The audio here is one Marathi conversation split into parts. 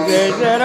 जय जय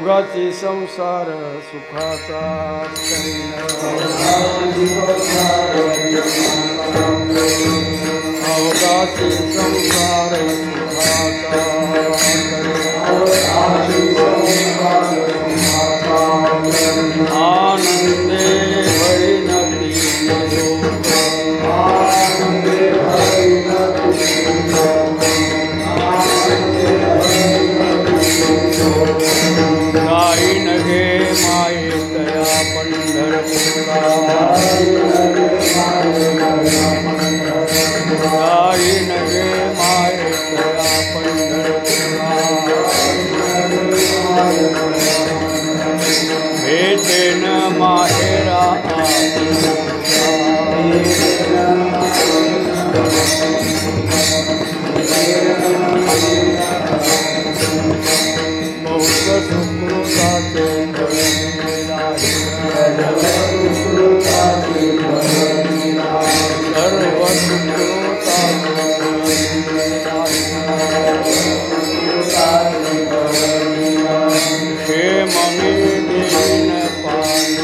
अवघाची संसार सुखाचा अवघाची संसार सुखाचा आनंदे हरिणती गाई नगे माये तया पंढरपुरा गाई नगे माये तया पंढरपुरा भेटे न माहेरा क्षेम में दीन पांडु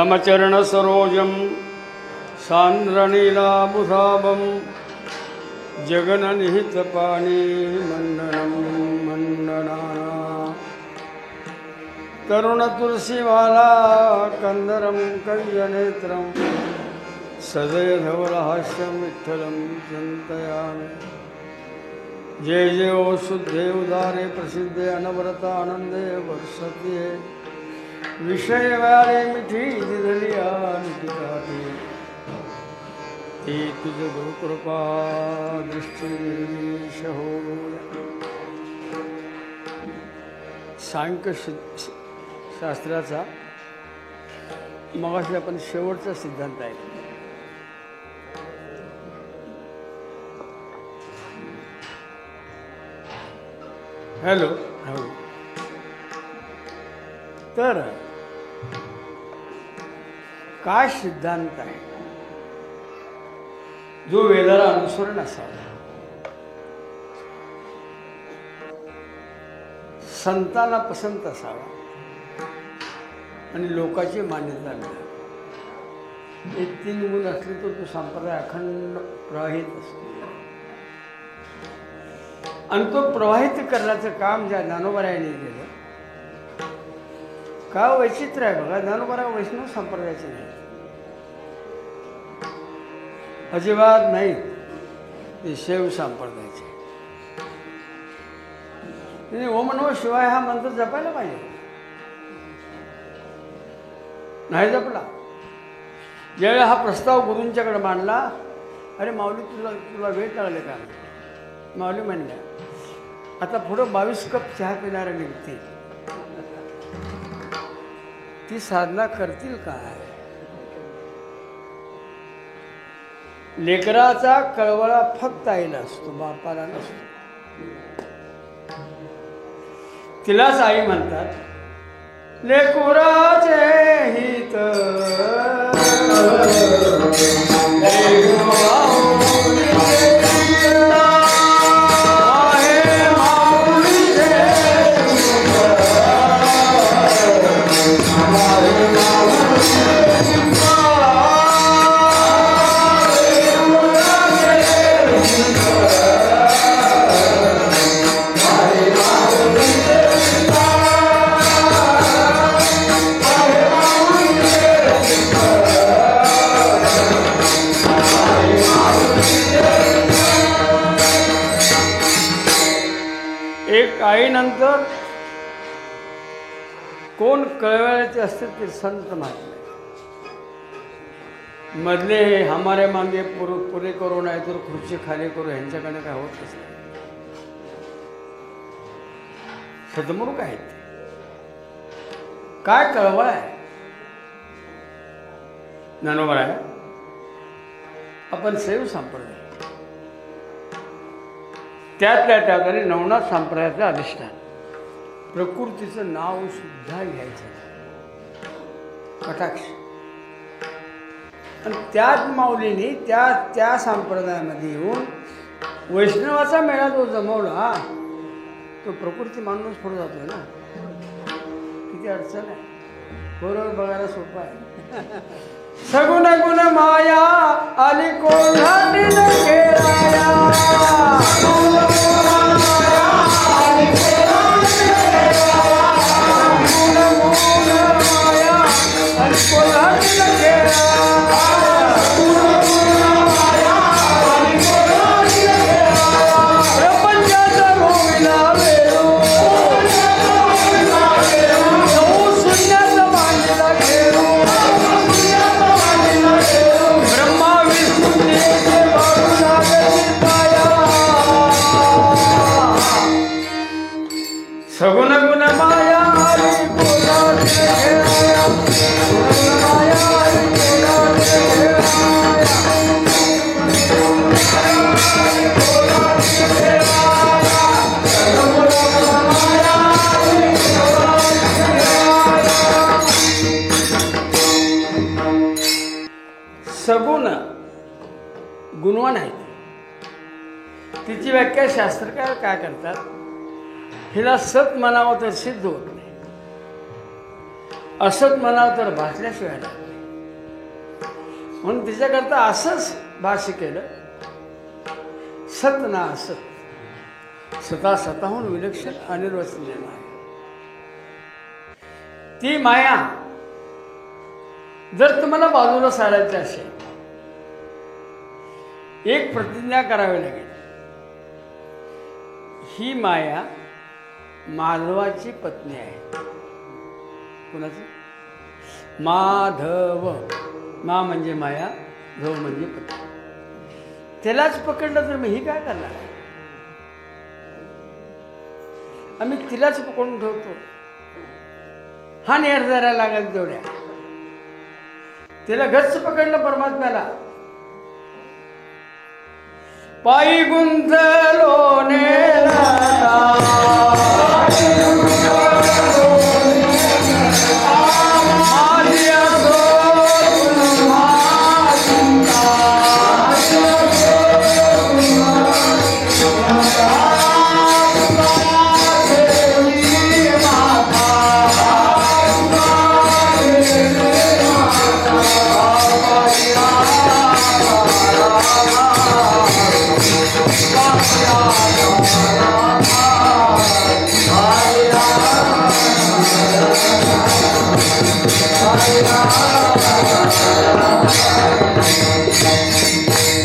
समचरणसरोजं सान्द्रनीलाबुधाबं जगननिहितपाणि मण्डनं मण्डनाना तरुणतुलसीमाला कंदरं कल्यनेत्रं सदयधवलहास्यं विठ्ठलं चिन्तयामि। जय जय ओ शुद्धे उदारे प्रसिद्धे अनवरत आनंदे वर्षते विषय वाले मिठी दिदलिया निटिकाठी ती तुझ गुरुकृपा दृष्टी निर्विष हो। सांख्य शास्त्राचा मगाशी आपण शेवटचा सिद्धांत आहे। हॅलो हो, तर काय सिद्धांत आहे जो वेदाला अनुसरण असावा, संतांना पसंत असावा आणि लोकाची मान्यता मिळावी। हे तीन गुण असले तर तो संप्रदाय अखंड प्रवाहित असतो आणि तो प्रवाहित करण्याचं काम ज्या ज्ञानोबारायांनी केलं का वैचित्र्य आहे बघा। ज्ञानोबा वैष्णव संप्रदायाचे नाही, अजिबात नाही, ते शैव संप्रदायाचे। ओम नमः शिवाय हा मंत्र जपायला पाहिजे, नाही जपला। ज्यावेळेला हा प्रस्ताव गुरूंच्याकडे मांडला, अरे माऊली तुला वेळ लागले का? माऊली म्हणल्या आता पुढं 22 कप चहा पिणारे निघतील, ती साधना करतील काय? लेकराचा कळवळा फक्त आईला असतो, बापाला नसतो। तिलाच आई म्हणतात। लेकुराचे हित आईनंतर कोण कळवळ्याचे असते ते संत महात्मे। मधले हमारे मांगे पुरे करू नाही तर खुर्ची खाली करू, ह्यांच्याकडे काय होत असते। सदमूर्ख आहेत, काय कळवळ आहे? ज्ञानोबा आहे आपण शैव संप्रदाय, त्यातल्या त्यात आणि नवनाथ संप्रदायाचं अधिष्ठान, प्रकृतीचं नाव सुद्धा घ्यायचं कटाक्ष। आणि त्याच माऊलीने त्या संप्रदायामध्ये येऊन वैष्णवाचा मेळा जो जमवला, तो प्रकृती मानूनच पुढे जातोय ना। किती अडचण आहे, बरोबर बघायला सोपं आहे। सगुण गुण माया आली कोल्हाटी खेळाया, सगुण गुण माया आली कोल्हाटी खेळाया, माया आली कोल्हाटी सगुण गुणवान आहेत। तिची व्याख्या शास्त्रकार काय करतात, हिला सत म्हणावं तर सिद्ध होत नाही, असत म्हणावं तर भासल्याशिवाय नाही। म्हणून तिच्याकरता असंच भाष्य केलं, सत ना असत, स्वतः स्वतःहून विलक्षण अनिर्वचनीय आहे. ती माया जर तुम्हाला बाजूला सारायची असेल, एक प्रतिज्ञा करावी लागेल. ही माया माधवाची पत्नी आहे. कोणाची? माधव. मा म्हणजे माया, धव म्हणजे पत्नी. त्यालाच पकडलं तर मी ही काय करणार आहे? आम्ही तिलाच पकडून ठेवतो. हा निर्धारा लागेल तेवढ्या. तिला गच्च पकडलं परमात्म्याला. पायी गुंतलो नेला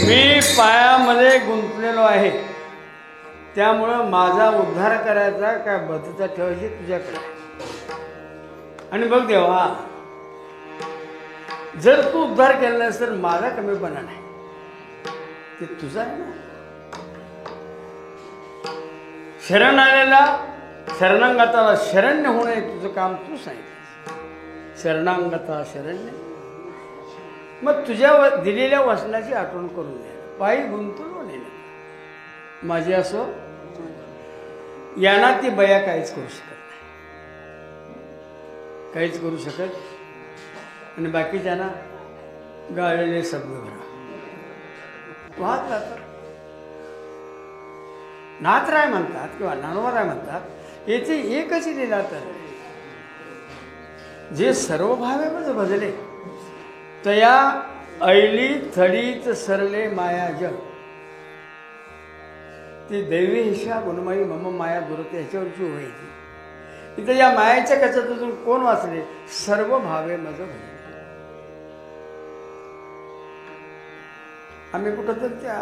मी पायामध्ये गुंतलेलो आहे, त्यामुळं माझा उद्धार करायचा काय बद्धता ठेवायची तुझ्याकडे. आणि बघ देवा, जर तू उद्धार केला नाहीस तर माझा कमीपणा नाही, ते तुझा आहे ना. शरण आलेला शरणांगताला शरण्य होणे तुझं काम तू सांगितलं. शरणांगता शरण्य. मग तुझ्या दिलेल्या वचनाची आठवण करून द्या. पायी गुंतलो नेलं माझी असो, यांना ती बया काहीच करू शकत नाही, काहीच करू शकत. आणि बाकीच्यांना गाळलेले शब्द भरा वाहत जातात. नाथराय म्हणतात किंवा नानोबाराय म्हणतात, येथे एकच लिहिला तर जे सर्व भावे भजले तया ऐली थडीत सरले माया जग. ती दैवी हिशा गुणमयी मम माया दुरते ह्याच्यावरची व्हायची. इथं या मायाच्या कचातून कोण वाचले? सर्व भावे मज भजले. आम्ही कुठं तर त्या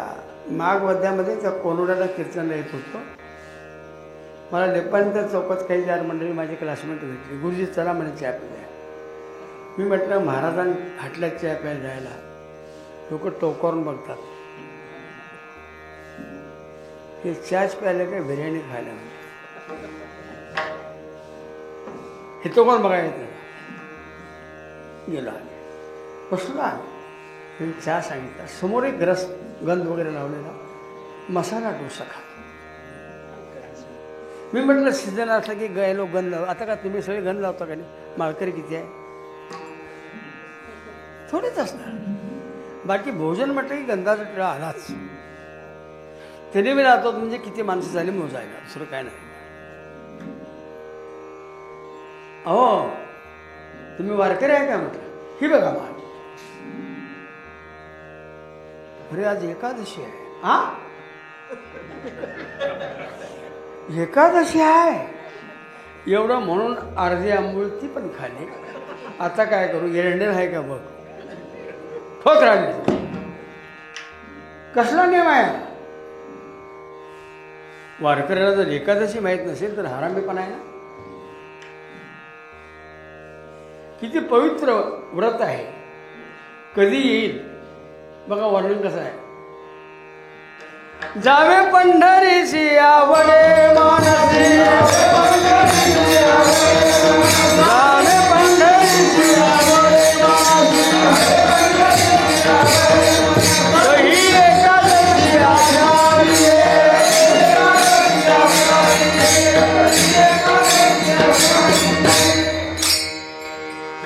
माघ वध्यामध्ये त्या कोनोड्याला कीर्तनला येत होतो. मला लेपांच्या चौकात काही 4 मंडळी माझे क्लासमेट भेटली. गुरुजी चला म्हणे चहा प्यायला. मी म्हटलं महाराजां हाटल्यात चहा प्यायला जायला. लोक टोकावरून बघतात, हे चहाच प्यायला काय बिर्याणी खायला म्हणजे हे तो कोण बघायचं. गेलो आम्ही, बसलो आम्ही, चहा सांगितला. समोर एक गंध वगैरे लावलेला मसाला डोसा खा. मी म्हटलं सीजन असला की गेलो गंध लाव. आता का तुम्ही सगळे गंध लावता का नाही? माळकरी किती आहे? थोडेच असणार. बाकी भोजन म्हटलं की गंधाचा टिळा आलाच. त्याने मी राहतो म्हणजे किती माणसं झाली मोजायला, दुसरं काय नाही. अहो तुम्ही वारकरी आहे का म्हटलं? ही बघा मान. अरे आज एकादशी आहे. हा एकादशी आहे एवढं म्हणून अर्धी आंबोळी ती पण खाली. आता काय करू? एरंडेल आहे का बघ. ठोक राहिली. कसला नियम आहे? वारकऱ्याला जर एकादशी माहीत नसेल तर हरामी पण आहे ना. किती पवित्र व्रत आहे. कधी येईल बघा वर्णन कसं आहे. जावे पंढरीची आवडे मानसी, जावे पंढरीची आवडे मानसी, एकादशी आषाढी.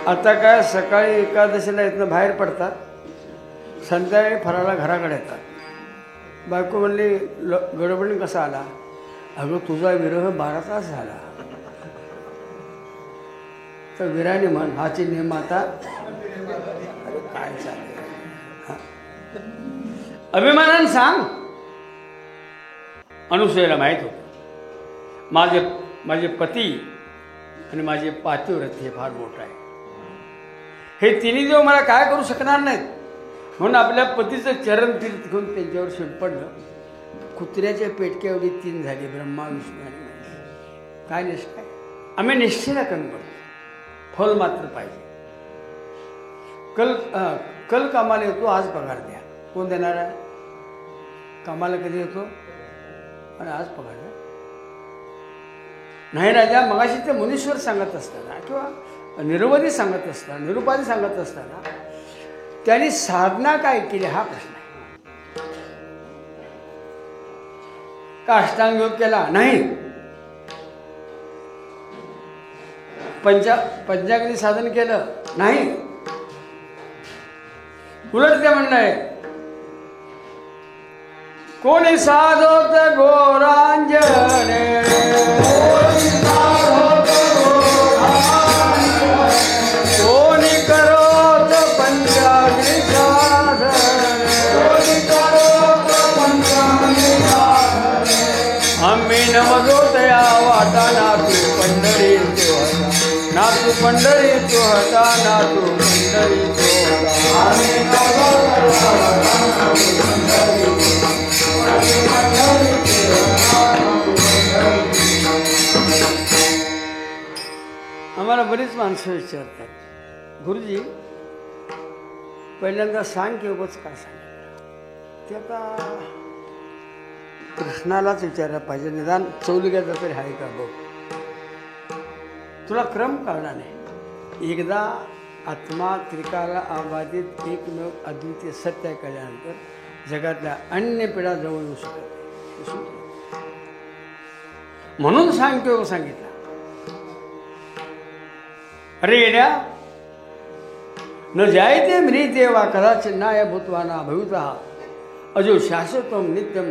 आता काय सकाळी एकादशीला इथनं बाहेर पडतात, संध्याकाळी फराळा घराकडे येतात. बायको म्हणली गडबडीने कसा आला? अगं तुझा विरह 12 तास झाला. तर विराने म्हण हाची नियम आता. अरे काय चालेल अभिमानानं सांग. अनुसूयेला माहीत होतं माझे पती आणि माझे पातिव्रत हे फार मोठं आहे. हे तिन्ही देव मला काय करू शकणार नाहीत. म्हणून आपल्या पतीचं चरण तीर्थ घेऊन त्यांच्यावर शिंपडलं. कुत्र्याच्या पेटक्या एवढी 3 झाली, ब्रह्मा विष्णू आणि महेश. काय निष्ठा आहे. आम्ही निष्ठेला कमी पडतो. फल मात्र पाहिजे. कल कामाला येतो, आज पगार द्या. कोण देणार आहे. कामाला कधी येतो आणि आज पगार द्या. नाही राजा, मगाशी ते मुनीश्वर सांगत असताना किंवा निरुपदी सांगत असताना त्यांनी साधना काय केली हा प्रश्न आहे. का अष्टांग योग केला नाही. पंचाग्नी साधन केलं नाही. उलट ते म्हणणं आहे, कोणी साधोत घोरांजने, कोणी करोत पंचाग्नी साधन, आम्ही नमजो तया वाटा नातू पंढरी तो होता, नातू पंढरी तो होता, नातू पंढरी तो होता. आम्हाला बरीच माणसं विचारतात, गुरुजी पहिल्यांदा सांग की उगाच काय सांगितलं. ते आता कृष्णालाच विचारायला पाहिजे. निदान चौलिग्याचा तरी आहे का बघ. तुला क्रम कळला नाही. एकदा आत्मा त्रिकाला आबाधित एकमेव अद्वितीय सत्य कळल्यानंतर जगातल्या अन्य पिढा जवळ येऊ शकत नाही. म्हणून सांगतो सांगितलं. अरे येड्या, न जायते म्रियते वा कदाचित नाय भूतवाना भविता अजो शाश्वतम नित्यम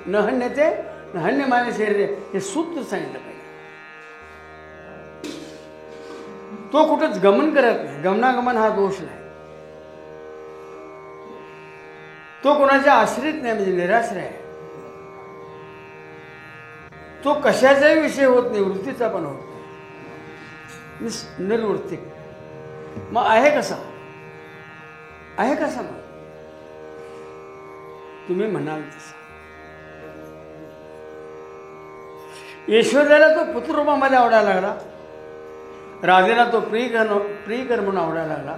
न हन्यते न हन्यमाने शरीर. हे सूत्र सांगितलं पाहिजे. तो कुठंच गमन करत नाही. गमनागमन हा दोष नाही. तो कोणाच्या आश्रित नाही, म्हणजे निराश्रय आहे. तो कशाचाही विषय होत नाही, वृत्तीचा पण होत नाही. निर्वृत्तिक. मग आहे कसा मग तुम्ही म्हणाल तसा. यशोदेला तो पुत्ररूपामध्ये आवडायला लागला. राधेला तो प्रियकर म्हणून आवडायला लागला.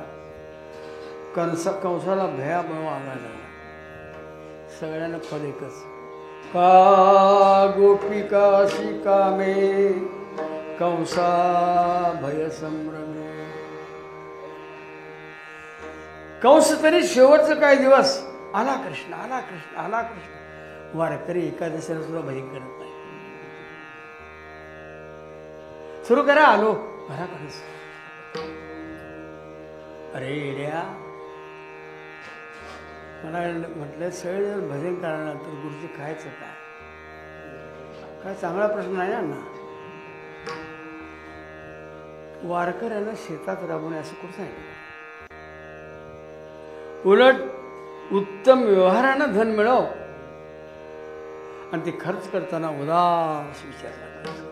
कंसाला भया म्हणून आवडायला लागला. सगळ्यांना फल एकच. का गोपिकाशी कामे कंसा भय संभ्रमे. कंस तरी शेवटचं काही दिवस आला कृष्ण आला कृष्ण आला कृष्ण. वारकरी एकादशीला सुद्धा भजन करत नाही. सुरू करा, आलो घराकडेच. अरे येड्या, मला म्हटलं सगळे जर भजन करण्यानंतर गुरुजी खायचं काय चांगला प्रश्न आहे ना. वारकऱ्यांना शेतात राबवणे असं कुठं आहे. उलट उत्तम व्यवहारानं धन मिळव आणि ते खर्च करताना उदास विचार करायचा.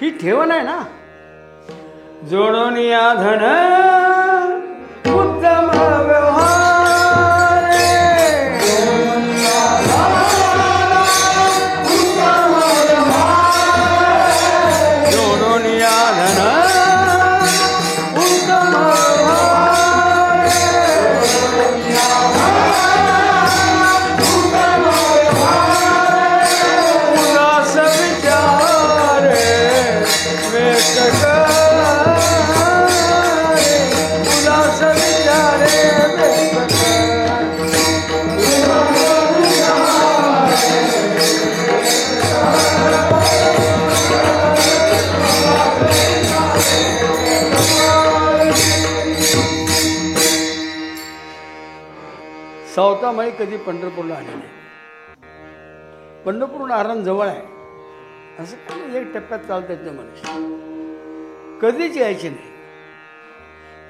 ही ठेवण आहे ना. जोडून या धन उत्तम व्यवहार, जोडून या धन उत्तम उदास विचार सावतामाई कधी पंढरपूरला आले नाही. पंढरपूर आरण जवळ आहे. असं काही एक टप्प्यात चालतात ते मनुष्य. कधीच यायचे नाही.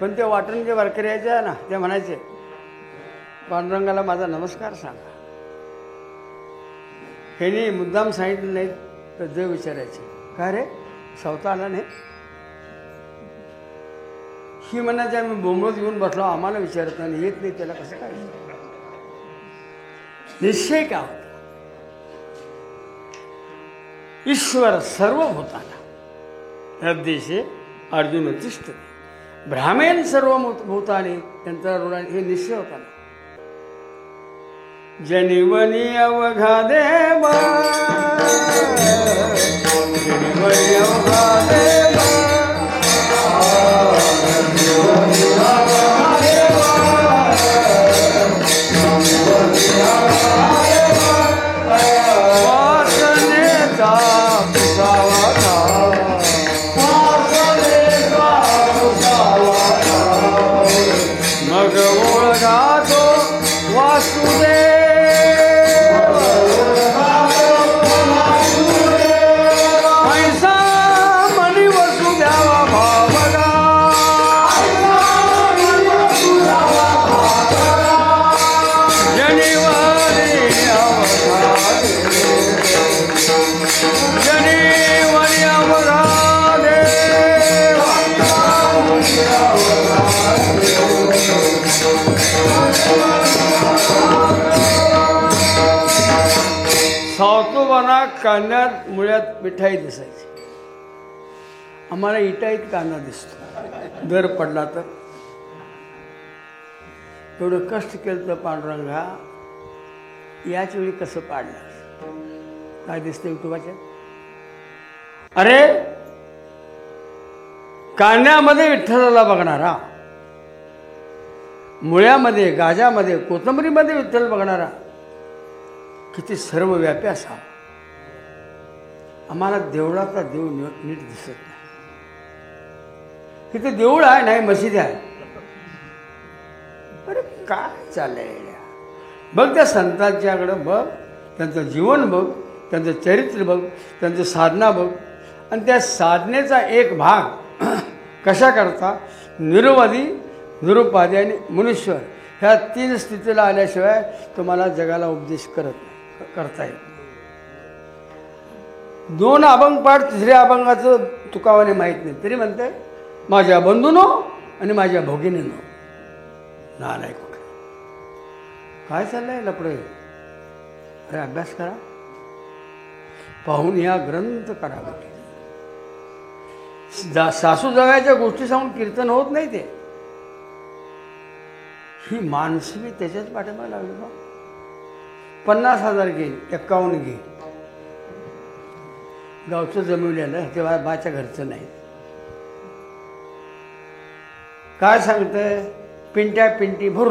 पण ते वाटण जे वारकरी यायचे ना, ते म्हणायचे पांडुरंगाला माझा नमस्कार सांगा. ह्याने मुद्दाम सांगितलं नाही तर देव विचारायचे, का रे सावता आला नाही? ही म्हणायची आम्ही बोंबलत घेऊन बसलो, आम्हाला विचारत नाही, येत नाही, त्याला कसं काय? निश्चय काय होता? ईश्वर सर्वभूताना हृदयशे अर्जुन तिष्ठते भ्रामेन सर्व भूताने, त्यांचा ऋणाने, हे निश्चय होता ना. जनिवनी अवघा देव, जनिवनी अवघा देव, वासनेचा पुसावा, मग ओळखा तो वासुदेव, ऐसा मनी वसुद्यावा भावगा, जनिवरी अवघा जनिवरी अवघा सावतोबांना कांद्यात मुळ्यात मिठाई दिसायची. आम्हाला इटाईत कांदा दिसतो, दर पडला तर. एवढं कष्ट केलं तर पांडुरंगा याच वेळी कसं पाडलं? काय दिसतं युट्यूबाच्या? अरे कांद्यामध्ये विठ्ठलाला बघणारा, मुळ्यामध्ये, गाजामध्ये, कोथंबरीमध्ये विठ्ठल बघणारा किती सर्वव्यापी असावा. आम्हाला देवळाचा देव नीट दिसत नाही. तिथे देऊळ आहे, नाही मशिदी आहे. अरे काय चाललंय? बघ त्या संतांच्याकडं बघ, त्यांचं जीवन बघ, त्यांचं चरित्र बघ, त्यांचं साधना बघ, आणि त्या साधनेचा एक भाग कशा करता निरुपाधी, निरुपाधी आणि मनुष्य, ह्या 3 स्थितीला आल्याशिवाय तुम्हाला जगाला उपदेश करता येईल. 2 अभंग पाठ, 3ऱ्या अभंगाचं तुकावाने माहीत नाही, तरी म्हणते माझ्या बंधूनो आणि माझ्या भगिनीनो. नालायक कुठे काय चाललंय लपडे? अरे अभ्यास करा, पाहून या ग्रंथ करा. सासू जगायच्या गोष्टी सांगून कीर्तन होत नाही. ते ही माणसं बी त्याच्याच पाठीमागे लागली बा. 50,000 घे, 51 घे, गावचं जमवलेलं, तेव्हा बाच्या घरचं नाही. काय सांगतंय? पिंट्या पिंटी भुर,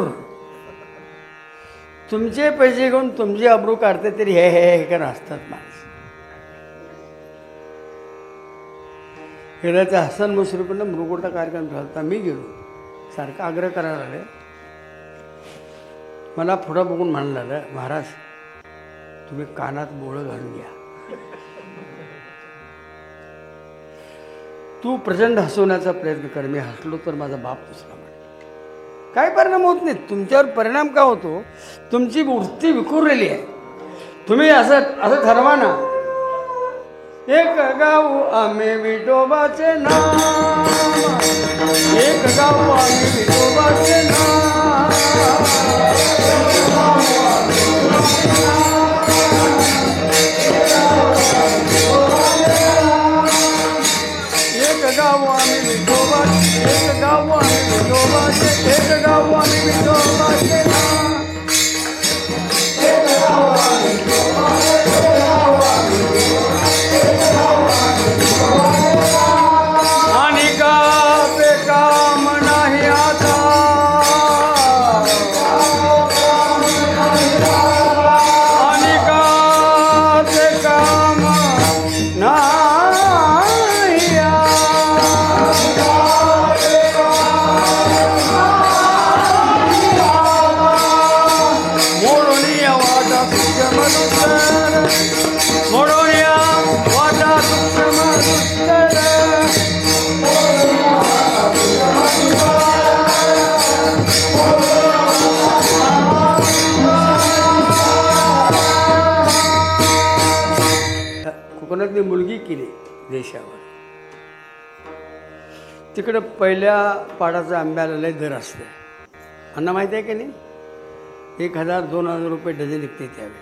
तुमचे पैसे घेऊन तुमची अब्रू काढते तरी हे हे हे कर असतात माणसं. गेल्या त्या हसन मुश्रीफनं मृगोटा कार्यक्रम ठेवता, मी गेलो, सारखा आग्रह करायला लागले. मला पुढं बघून म्हणाला, महाराज तुम्ही कानात बोळं घालून घ्या. तू प्रचंड हसवण्याचा प्रयत्न कर, मी हसलो तर माझा बाप दुसरा म्हणे. काय परिणाम होत नाही. तुमच्यावर परिणाम का होतो? तुमची वृत्ती विखुरलेली आहे. तुम्ही असं ठरवा ना, एक गाव आम्ही विठोबाचे नाम, एक गाव आम्ही विठोबाचे नाम, एक गाव आम्ही विठोबाचे, एक गाव आम्ही विठोबाचे, एक गाव आम्ही विठोबाचे नाम, एक गाव आम्ही विठोबाचे, एक गाव आम्ही आणि का पे काम नाही आता, कोकणातली मुलगी केली देशावर. तिकडं पहिल्या पाडाचा आंब्याला लय दर असते. अण्णा माहिती आहे की नाही? 1000-2000 रुपये डझन निघते त्यावेळी.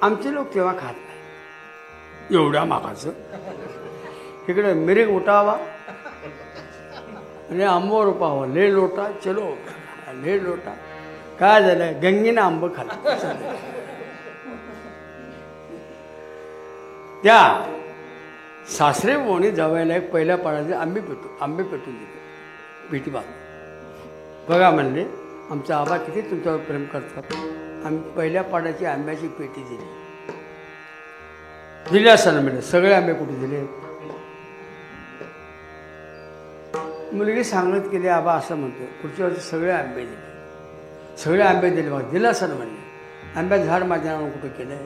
आमचे लोक तेव्हा खात नाही एवढ्या मागाचं. इकडे मिरिक उठावा आणि आंबो रुपावा, ले लोटा चलो ले लोटा. काय झालं? गंगीनं आंब खाल्लं. त्या सासरे बोणी जावायला एक पहिल्या पाडाचे आंबे पेटून दिले पेटी बांधून. बघा म्हणले, आमचा आबा किती तुमच्यावर प्रेम करतात. आम्ही पहिल्या पाडाची आंब्याची पेटी दिली असताना म्हणजे सगळे आंबे कुठे दिले? मुलगी सांगत केली, आबा असं म्हणतो पुढच्या वर्षी सगळे आंबे दिले. बघा दिलं असं म्हणले. आंब्याचं झाड माझ्या नावानं कुठं केलंय?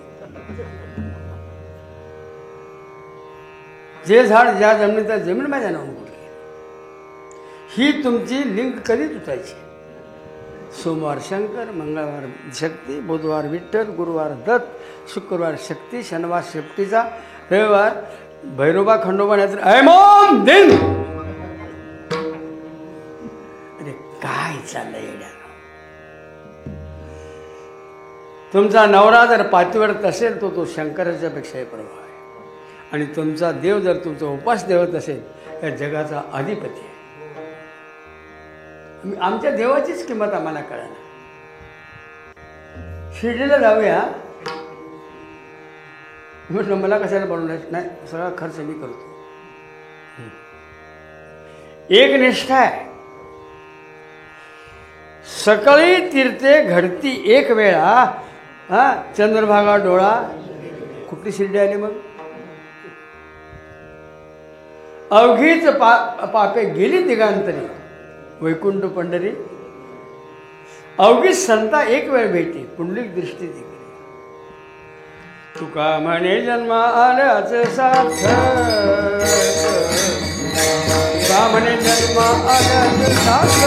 जे झाड ज्या जमिनीत त्या जमीन माझ्या नावानं कुठे केलं? ही तुमची लिंक कधी तुटायची? सोमवार शंकर, मंगळवार शक्ती, बुधवार विठ्ठल, गुरुवार दत्त, शुक्रवार शक्ती, शनिवार शेपटीचा, रविवार भैरोबा खंडोबा, नाहीतर ऐमोम दिन. अरे काय चाललंय येड्या? तुमचा नवरा जर पातिव्रत असेल तो शंकराच्या पेक्षाही प्रभाव आहे. आणि तुमचा देव जर तुमचा उपास देवत असेल या जगाचा अधिपती आहे. आमच्या देवाचीच किंमत आम्हाला कळणार. शिर्डीला जाऊया म्हटलं, मला कशाला बनवलं? नाही, सगळा खर्च मी करतो. एक निष्ठा आहे. सकाळी तीर्थे घडती एक वेळा, चंद्रभागा डोळा. कुठली शिर्डी आली मग? अवघीच पापे गेली दिगांतरी, वैकुंठ पंढरी. अवघीच संता एक वेळ भेटी, पुंडलिक दृष्टी दिली. तुका म्हणे जन्म आल्याचे सार्थ, तुका म्हणे जन्म आल्याचे सार्थ.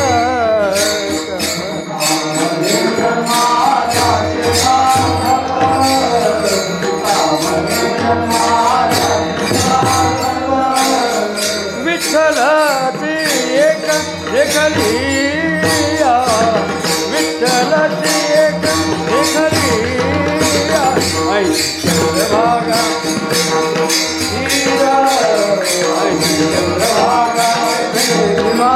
विठ्ठलाची एक देखलिया, विठ्ठलाची एक देखलिया. ऐ चंद्रभागा हीरा, ऐ चंद्रभागा प्रेमा.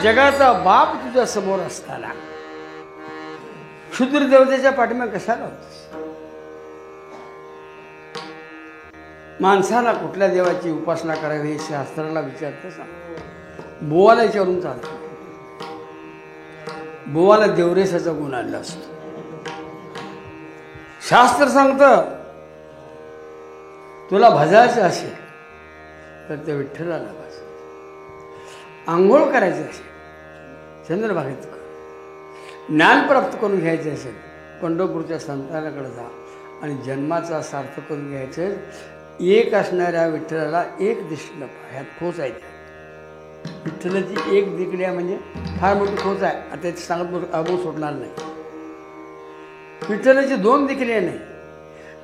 जगाचा बाप तुझ्या समोर असताना क्षुद्र देवतेच्या पाठीमागे कशाला होतीस? माणसाला कुठल्या देवाची उपासना करावी हे शास्त्राला विचारतं सांग. बोवाला विचारून चालतं. बोवाला देवरेसाचा गुण आणला असतो. शास्त्र सांगतं तुला भजायचं असेल तर ते विठ्ठलाला भज. आंघोळ करायची असेल चंद्रभागेत कर. ज्ञान प्राप्त करून घ्यायचे असेल पंढरपूरच्या संतानाकडे जा आणि जन्माचा सार्थ करून घ्यायचं. एक असणाऱ्या विठ्ठलाला एक दिशेला ह्यात खोच आहे. विठ्ठलाची एक दिकड्या म्हणजे फार मोठी खोच आहे. आता ते सांगत अभाव सोडणार नाही. विठ्ठलाची दोन दिकड्या नाही.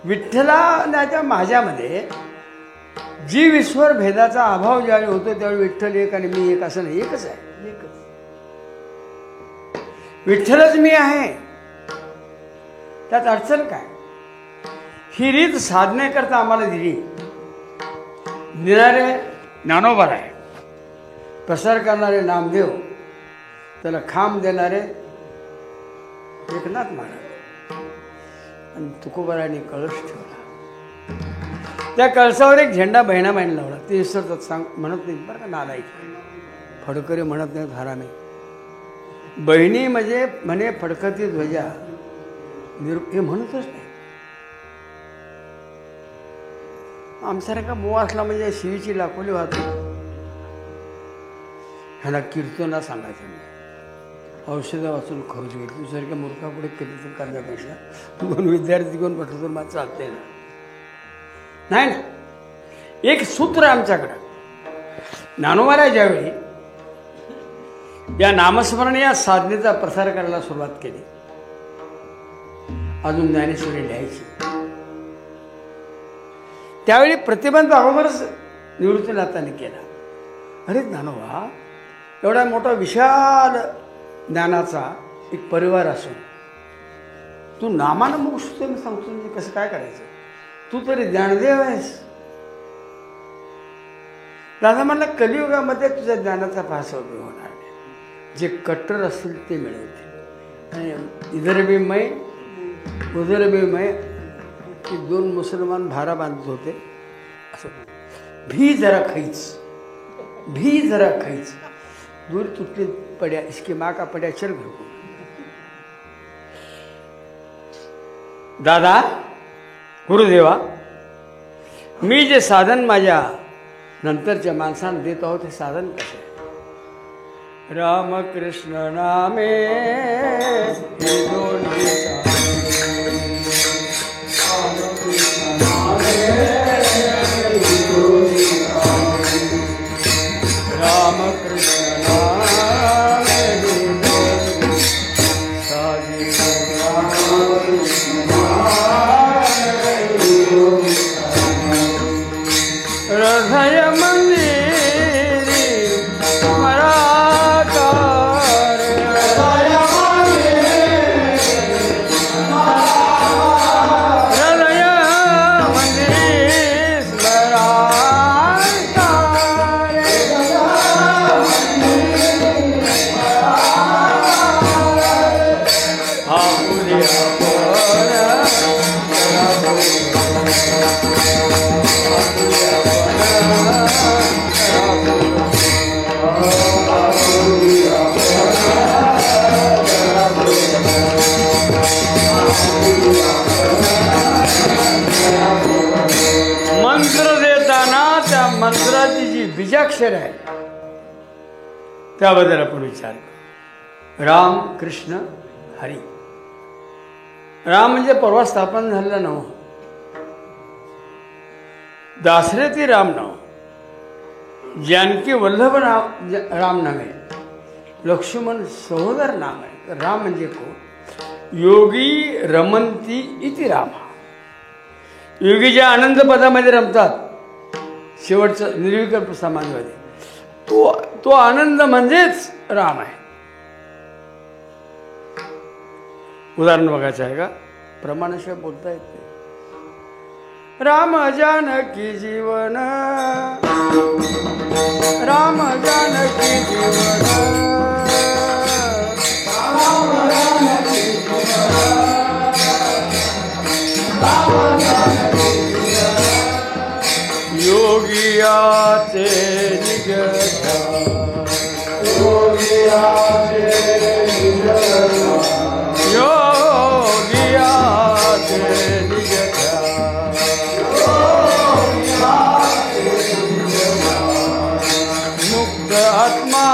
विठ्ठलाच्या माझ्यामध्ये जी विश्वर भेदाचा अभाव ज्यावेळी होतो त्यावेळी विठ्ठल एक आणि मी एक असं नाही. एकच आहे. एकच विठ्ठलच मी आहे. त्यात अडचण काय? ही रीत साधण्याकरता आम्हाला दिली. देणारे ज्ञानोबा आहे, प्रसार करणारे नामदेव, त्याला खांब देणारे एकनाथ महाराज आणि तुकोबाराने कळस ठेवला. त्या कळसावर एक झेंडा बहिणा बाईने लावला. ते विसरतात सांग म्हणत नाही बरं का. नालायक फडकरी म्हणत नाहीत हरामे. बहिणी म्हणजे म्हणे फडकती ध्वजा हे म्हणतच नाही. आमच्यासारखा मोह असला म्हणजे शिवीची लाकोली वाहतो. ह्याला कीर्तना सांगायचं नाही. औषधं वाचून खर्च घेतली. तुझ्यासारख्या मूर्खापुढे कधी तर करण्यापेक्षा 2 विद्यार्थी घेऊन म्हटलं तर मला चालते ना. नाही ना, एक सूत्र आमच्याकडं. ज्ञानोबाला ज्यावेळी या नामस्मरण या साधनेचा प्रसार करायला सुरुवात केली, अजून ज्ञानेश्वरी लिहायची, त्यावेळी प्रतिबंध अगोदरच निवृत्तीनाथांनी केला. अरे ज्ञानोबा, एवढा मोठा विशाल ज्ञानाचा एक परिवार असून तू नामानं मोक्ष मी सांगतो म्हणजे कसं काय करायचं? तू तरी ज्ञानदेव आहेस. दादा म्हणलं, कलियुगामध्ये तुझ्या ज्ञानाचा फारसा उपयोग होणार नाही. जे कट्टर असतील ते मिळवते. आणि इधर भी मैं उधर भी मैं, की 2 मुसलमान भारा बांधत होते. असं भी जरा खैच दूर तुटली पड्या, इसकी माँ का पड्या चल घर को. दादा, गुरुदेवा, मी जे साधन माझ्या नंतरच्या माणसांना देत आहोत हे साधन कसं आहे? रामकृष्ण नामे हृदय मंदिरी मराकार, हृदय मंदिरी मराकार, मंत्र देताना त्या मंत्राची जी बीजाक्षर आहे त्याबद्दल आपण विचार करू. राम कृष्ण हरी. राम म्हणजे परवा स्थापन झालेलं नाव, दासरथी राम नाव, जानकी वल्लभ नाम राम नाम आहे, लक्ष्मण सहोदर नाम आहे. राम म्हणजे कोण? योगी रमंती इति राम. योगी ज्या आनंद पदामध्ये रमतात, शेवटचं निर्विकल्प समाधीमध्ये, तो आनंद म्हणजेच राम आहे. उदाहरण बघायचं आहे का? प्रमाणाशिवाय बोलता येते. राम जानकी जीवन, राम जानकी जीवन, योगियाचे निगता, योगियाचे निगता, योगियाचे निगता, मुक्त आत्मा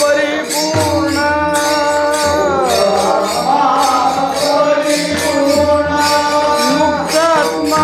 परिपूर्ण, मुक्त आत्मा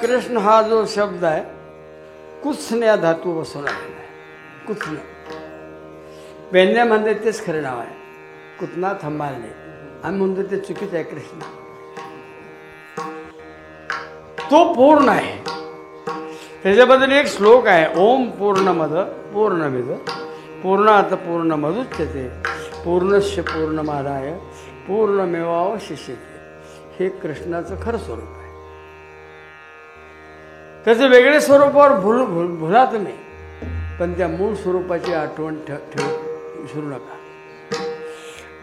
कृष्ण हा जो शब्द आहे कुत्सने या धातू बसून आलेला आहे. कुत्न व्यंग्यामध्ये तेच खरं नाव आहे. कुतना थांबाले आम्ही म्हणतो ते चुकीचं आहे. कृष्ण तो पूर्ण आहे. त्याच्याबद्दल एक श्लोक आहे, ओम पूर्णमद पूर्णमिद पूर्णात पूर्णमदुच्यते पूर्णस्य पूर्णमादाय पूर्णमेवावशिष्यते. हे कृष्णाचं खरं स्वरूप आहे. त्याचं वेगळे स्वरूपावर भुला तुम्ही, पण त्या मूळ स्वरूपाची आठवण विसरू नका.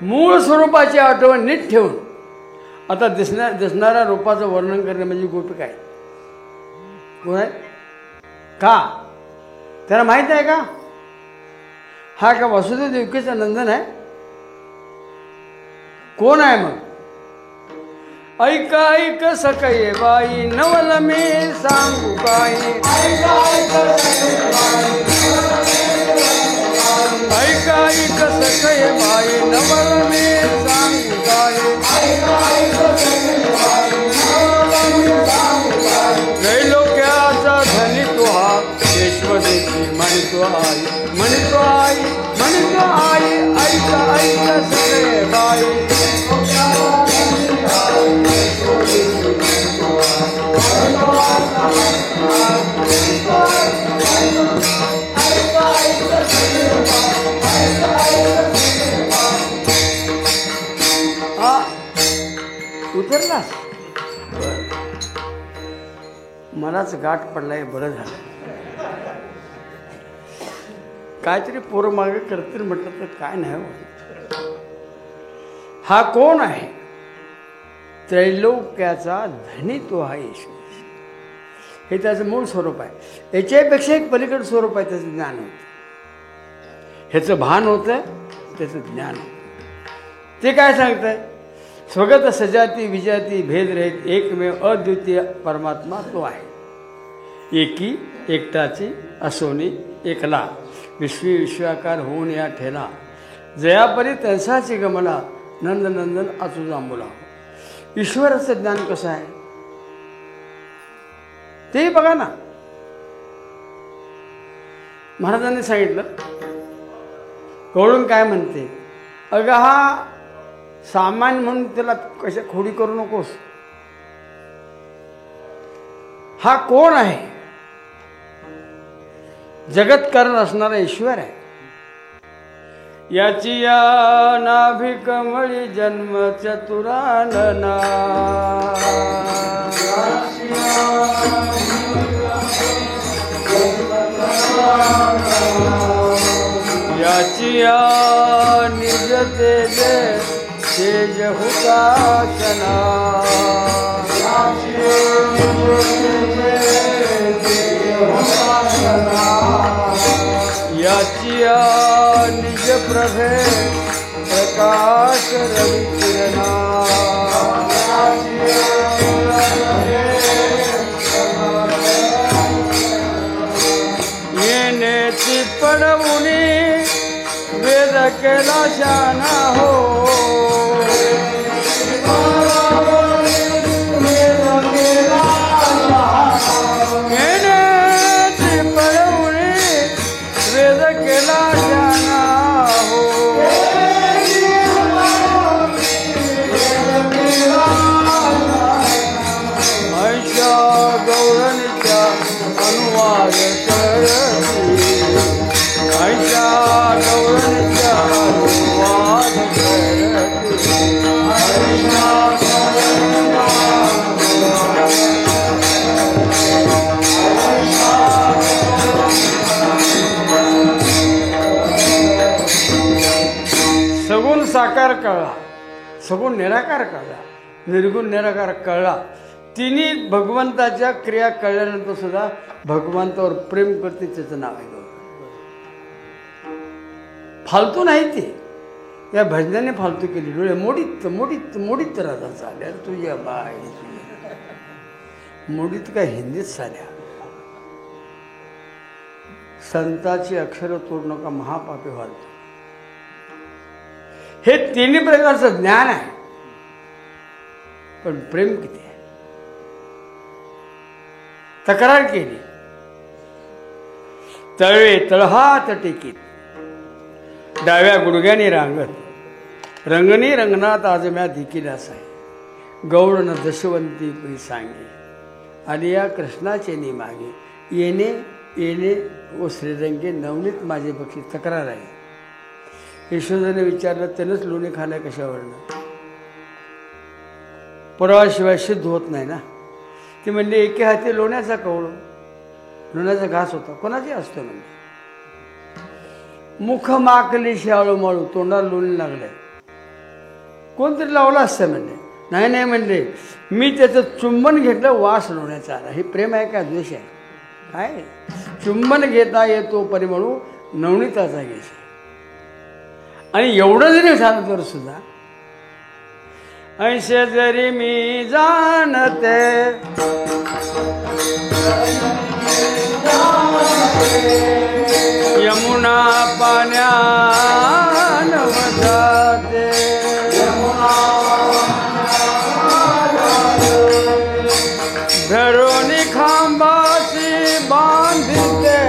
मूळ स्वरूपाची आठवण नीट ठेवून आता दिसणाऱ्या रूपाचं वर्णन करणे म्हणजे गोपिका आहे. कोण आहे का त्याला माहीत आहे का? हा का वसुदेव देवकीचा नंदन आहे? कोण आहे मग? ऐका ऐक सखये बाई नवल मी सांगू काय. ऐका ऐक सखये बाई नवल मी सांगू काय. त्रैलोक्याचा धनी तो हा विश्वदेशी म्हणतो आई म्हणतो आई म्हणतो आई. ऐक ऐक सखये बाई उतरलास? मलाच गाठ पडलाय, बरं झालं. काहीतरी पोरं मागे करतील म्हटलं तर काय नाही हो. हा कोण आहे? त्रैलोक्याचा धनी तो हा येशू. हे त्याचं मूळ स्वरूप आहे. याच्यापेक्षा एक पलीकडे स्वरूप आहे, त्याचं ज्ञान होतं. ह्याचं भान होतं, त्याचं ज्ञान होतं. ते काय सांगतंय? स्वगत सजाती विजाती भेद रहित एकमेव अद्वितीय परमात्मा तो आहे. एकी एकटाची असोनी एकला विश्वी विश्वाकार होऊन या ठेला. जयापरी तैसाची गमला नंदनंदन अचूजा मुला. ईश्वराचं ज्ञान कसं आहे ते बघा ना. महाराजांनी सांगितलं, कळून काय म्हणते, अगं हा सामान्य म्हणून त्याला कशा खोडी करू नकोस. हा कोण आहे? जगत कारण असणारा ईश्वर आहे. याची या नाभी कमळी जन्म चतुरानना. याची या निज तेज तेज हुताशना. याची निज प्रभे प्रकाश रवि किरणा. येणे ती पडवुनी वेद केला शाना हो. सगुण साकार कळला, सगुण निराकार कळला, निर्गुण निराकार कळला. तिन्ही भगवंताच्या क्रिया कळल्यानंतर सुद्धा भगवंतावर प्रेम करते, त्याचं नाव आहे गौर. फालतू नाही ते. या भजनाने फालतू केली. डोळे मोडीत मोडीत मोडीत राहता चाल्या तुझ्या बाय. मोडीत काय हिंदीत साल्या. संताची अक्षर तोड नका, महापापी व्हाल. हे तिन्ही प्रकारचं ज्ञान आहे, पण प्रेम किती आहे? तक्रार केली, तळवे तळहात टेकीत, डाव्या गुडघ्याने रांगत, रंगणी रंगनात आजम्या देखील असाय. गौडन दशवंती पै सांगे, आलिया कृष्णाचे नी मागे. येणे येणे व श्रीरंगे नवनीत माझे बक्षी. तक्रार आहे. यशोदेने विचारलं, त्यानंच लोणी खाल्लं कशावरनं? पुरावाशिवाय सिद्ध होत नाही ना. ती म्हणली, एके हाती लोण्याचा कवळ, लोण्याचा घास होता, कोणाची असतो म्हणजे. मुख माकली शाळू माळू, तोंडाला लोणी लागलंय, कोणतरी लावलं असतं म्हणले. नाही नाही म्हणले, मी त्याचं चुंबन घेतलं, वास लोण्याचा आला. हे प्रेम आहे का द्वेष आहे? काय चुंबन घेता येतो परिमळू नवनीताचा घेस. आणि एवढं जरी झालं तर सुद्धा ऐसे जरी मी जाणते यमुना पाण्यान जाते, धरोनी खांबाची बांधते,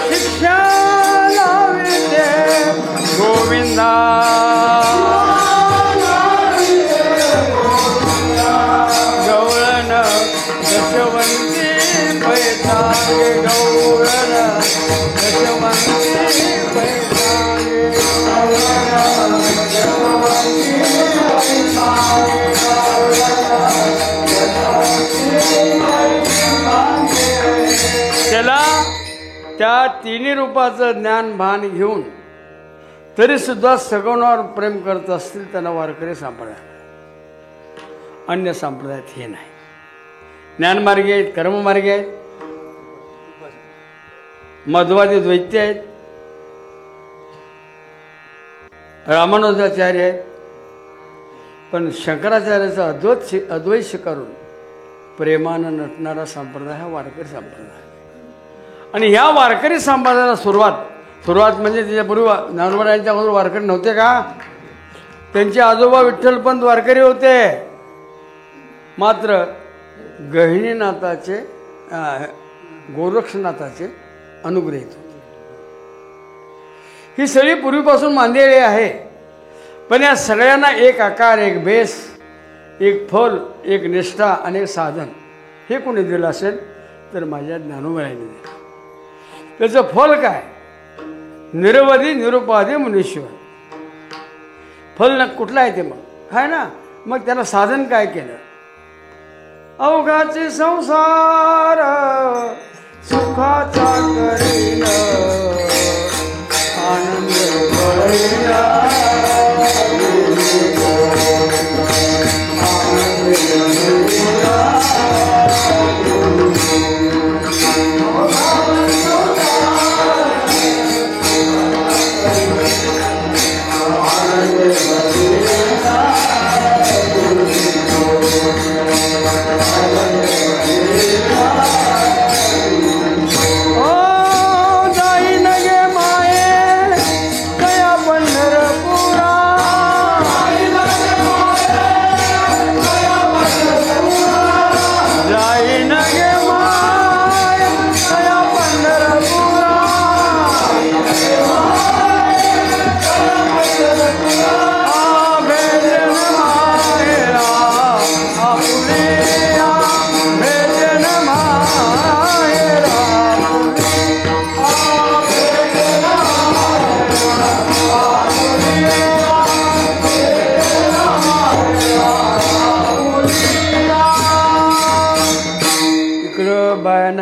शिक्षा लाविते गोविंदा, गवळण यशवंती पैतागे, गवळण यशवंती पैतागे, त्याला त्या तिन्ही रूपाचं ज्ञान भान घेऊन तरी सुद्धा सगुणावर प्रेम करत असतील त्यांना वारकरी संप्रदाय. अन्य संप्रदायात हे नाही. ज्ञानमार्गी आहेत, कर्ममार्गी आहेत, मध्वादी द्वैत्य आहेत, रामानुजाचार्य आहेत, पण शंकराचार्याचा अद्वैत स्वीकारून प्रेमानं नटणारा संप्रदाय हा वारकरी संप्रदाय. आणि ह्या वारकरी संप्रदायाला सुरुवात म्हणजे त्याच्यापूर्वी ज्ञानोबरायांच्या अगोदर वारकरी नव्हते का? त्यांचे आजोबा विठ्ठलपंत वारकरी होते, मात्र गहिनीनाथाचे गोरक्षनाथाचे अनुग्रहित होते. ही सगळी पूर्वीपासून मांडलेली आहे. पण या सगळ्यांना एक आकार, एक बेस, एक फल, एक निष्ठा आणि एक साधन हे कोणी दिलं असेल तर माझ्या ज्ञानोबरायांनी दिलं. त्याचं फल काय? निरवधी निरुपाधी मुनीश्वर. फल ना कुठलं आहे ते मग आहे ना. मग त्याला साधन काय केलं? अवघाचे संसार सुखाचा करीन आनंद बळीला,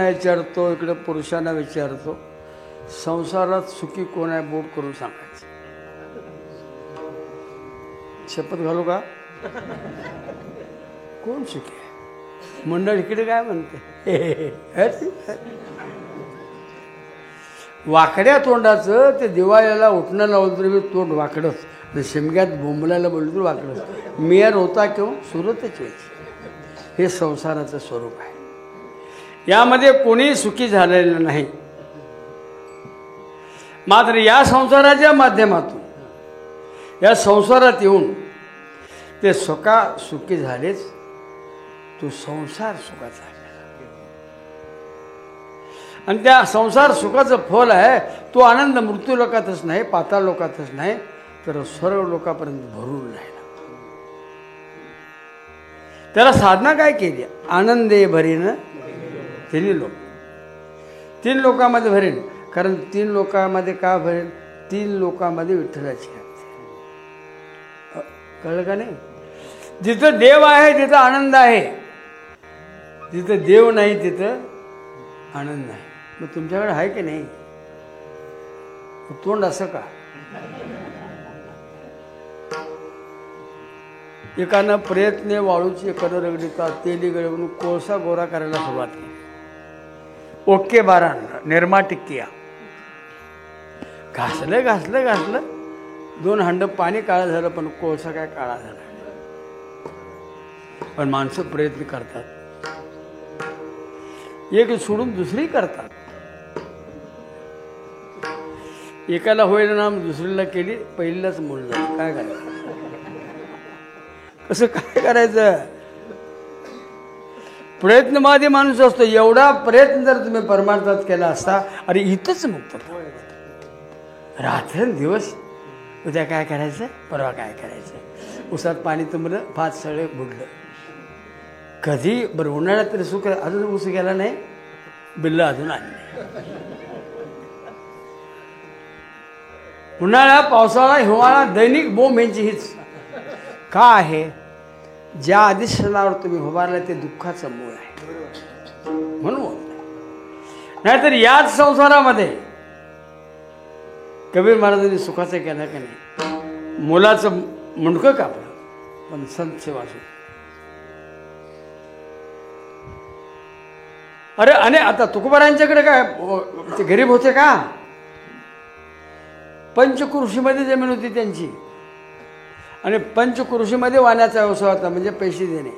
विचारतो, इकडे पुरुषांना विचारतो, संसारात सुखी कोण आहे बोट करून सांगायचं. शपथ घालू का? कोण सुखी आहे? मंडळ इकडे काय म्हणते? वाकड्या तोंडाचं ते दिवाळीला उठणं लावलं तरी तोंड वाकडंच, शिमग्यात बोंबलायला बोललं तर वाकडंच. मेयर होता किंवा सुरतच व्हायची. हे संसाराचं स्वरूप आहे. यामध्ये कोणी सुखी झालेलं नाही. मात्र या संसाराच्या माध्यमातून या संसारात येऊन ते स्वतः सुखी झालेच. तो संसार सुखाचा आहे आणि त्या संसार सुखाचं फल आहे तो आनंद मृत्यू लोकातच नाही, पाताळ लोकातच नाही, तर स्वर्ग लोकापर्यंत भरून राहिला. त्याला साधना काय केली? आनंदे भरीनं केली लोक. 3 लोकांमध्ये भरेल. कारण 3 लोकांमध्ये का भरेल? 3 लोकांमध्ये विठ्ठलाची आहे. कळलं का नाही? जिथं देव आहे तिथं आनंद आहे, जिथं देव नाही तिथं आनंद नाही. मग तुमच्याकडे आहे की नाही? तोंड असं का? एकानं प्रयत्न वाळूची कर रगडीचा तेली गळवून कोळसा गोरा करायला सुरुवात केली. ओके 12 निर्मा टिक्किया घासलं 2 हंड पाणी काळं झालं, पण कोळसा काय काळा झाला. पण माणसं प्रयत्न करतात, एक सोडून दुसरी करतात. एकाला होईल ना दुसरीला केली, पहिल्याच मूळ झालं. काय करायचं? कसं काय करायचं? प्रयत्नवादी माणूस असतो. एवढा प्रयत्न जर तुम्ही परमार्थात केला असता, अरे इथंच मुक्त रात्रंदिवस. उद्या काय करायचं, परवा काय करायचं. उसात पाणी तुंबलं, 5 सळे बुडलं. कधी बरं उन्हाळ्यात तरी सुख, अजून ऊस गेला नाही, बिल्ल अजून आणले. उन्हाळा, पावसाळा, हिवाळा, दैनिक बोंब यांची हीच का आहे? ज्या अधिष्ठानावर तुम्ही उभारला ते दुःखाचं मूळ आहे म्हणून. नाहीतर याच संसारामध्ये कबीर महाराजांनी सुखाचं केलं का नाही? मुलाचं मुंडकं कापलं, पण संत सेवा सुद्धा. अरे आणि आता तुकोबारांच्याकडे काय ते गरीब होते का? पंचकृषीमध्ये जमीन होती त्यांची, आणि पंचकृषीमध्ये वाण्याचा व्यवसाय होता, म्हणजे पैसे देणे.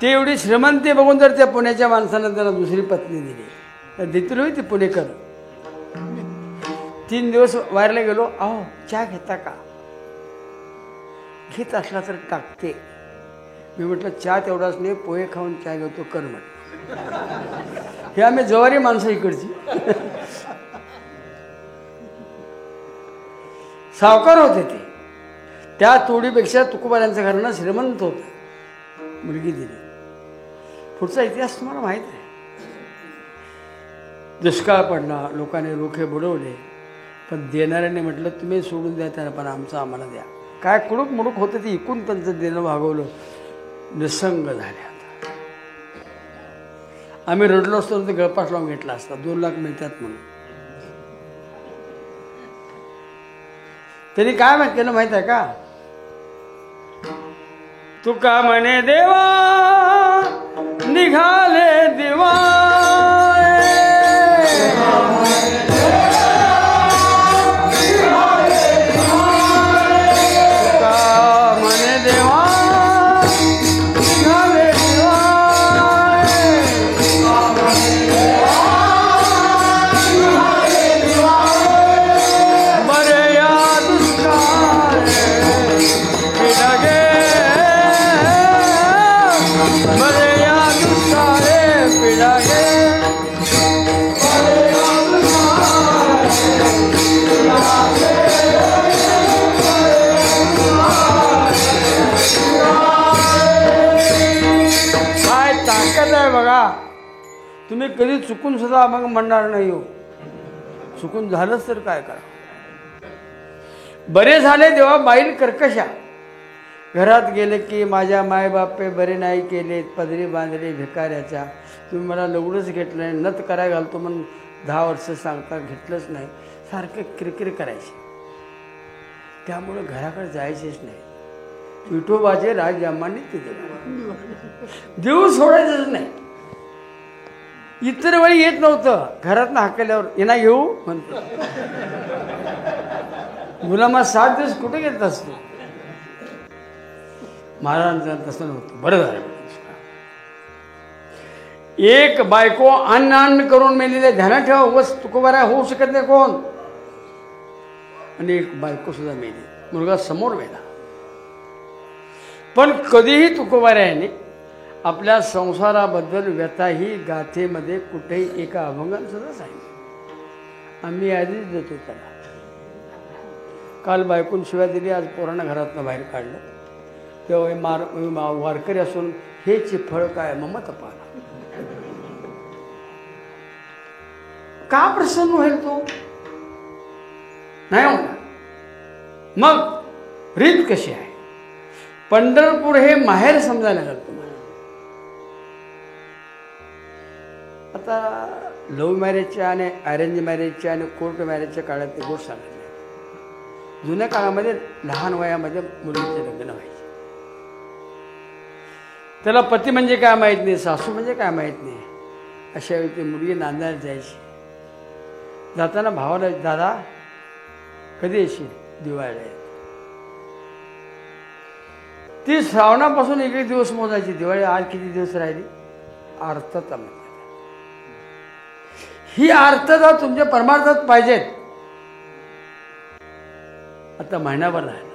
ते एवढी श्रीमंती बघून जर त्या पुण्याच्या माणसानं त्यांना दुसरी पत्नी दिली तर देतील होई ते पुणेकर. 3 दिवस वायरला गेलो, अहो चहा घेता का? घेत असला तर टाकते. मी म्हटलं चहा तेवढाच नाही, पोहे खाऊन चहा घेतो, कर म्हटलं. हे आम्ही जवारी माणसं इकडची. सावकार होते ते. त्या तोडीपेक्षा तुकोबारांचं घराणं श्रीमंत होतं. मुलगी दिली. पुढचा इतिहास तुम्हाला माहीत आहे. दुष्काळ पडला, लोकांनी रोखे बुडवले, पण देणाऱ्याने म्हटलं तुम्ही सोडून द्या त्यांना, पण आमचं आम्हाला द्या. काय कुडूक मुडूक होतं ते इकून त्यांचं देणं भागवलं. निसंग झाले. आता आम्ही रडलो असतो तर गळपास लावून घेतला असता, 2 लाख मिळतात म्हणून. त्यांनी काय केलं माहित आहे का? तुका म्हणे देवा निघाले दिवा, तुम्ही कधी चुकून सुद्धा मग म्हणणार नाही हो. चुकून झालंच तर काय करा. बरे झाले देवा बाईल कर्कशा, घरात गेले की माझ्या मायबापे बरे नाही केले, पदरी बांधले भिकाऱ्याच्या. तुम्ही मला लवडच घेतलं नाही, नत कराय घालतो म्हणून 10 वर्ष सांगता घेतलंच नाही. सारखे किरकिर करायचे. त्यामुळं घराकडे जायचेच नाही. विठोबाचे राजयामांनी ते देऊ सोडायचंच नाही. इतर वेळी येत नव्हतं. घरातनं हाकल्यावर येणा घेऊ म्हणतो. मुलामा 7 दिवस कुठे घेत असतो. महाराजांचं तसं नव्हतं. बरं झालं. एक बायको अन्न करून मेलेले ध्यानात ठेवा. उगाच तुकोबारा होऊ शकत नाही कोण. आणि एक बायको सुद्धा मेली, मुलगा समोर मेला. पण कधीही तुकोबारायांनी आपल्या संसाराबद्दल व्यथाही गाथेमध्ये कुठेही एका अभंगात सुद्धा सांगितलं. आम्ही आधीच देतो त्याला. काल बायकून शिवाय दिली, आज पोरांना घरातनं बाहेर काढलं. तेव्हा वारकरी असून हेची फळ काय ममत पाला. का प्रसन्न होईल तो? नाही होणार. मग रीत कशी आहे? पंढरपूर हे माहेर समजायला लागलं तुम्हाला. आता लव्ह मॅरेजच्या आणि अरेंज मॅरेजच्या आणि कोर्ट मॅरेजच्या काळात ते गोष्ट सांगितली. जुन्या काळामध्ये लहान वयामध्ये मुलींचे लग्न व्हायचे. त्याला पती म्हणजे काय माहीत नाही, सासू म्हणजे काय माहीत नाही. अशा वेळी ती मुलगी नांदायला जायची. जाताना भावाला, दादा कधी येशील? दिवाळीला येत. ती श्रावणापासून एक दिवस मोजायची. दिवाळी आज किती दिवस राहिली? अर्थता म्हणतात. ही अर्थता तुमच्या परमार्थात पाहिजेत. आता महिनाभर राहिला,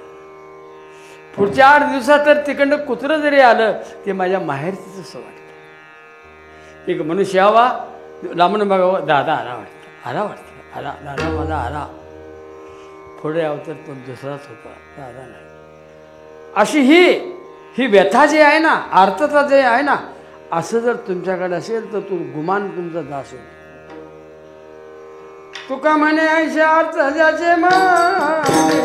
पुढच्या 8 दिवसात तर तिकडनं कुत्रं जरी आलं ते माझ्या माहेरचं असं वाटतं. एक मनुष्य यावा, लांबून बघावं, दादा आला वाटतं, आला वाटतं, आला दादा माझा आला. पुढे यावं तर तो दुसराच होता, दादा नाही. अशी ही व्यथा जी आहे ना, अर्थता जे आहे ना, असं जर तुमच्याकडे असेल तर तू गुमान तुमचा दास होतो. तुका म्हणे ऐंशी अर्थ ज्याचे म्हणे,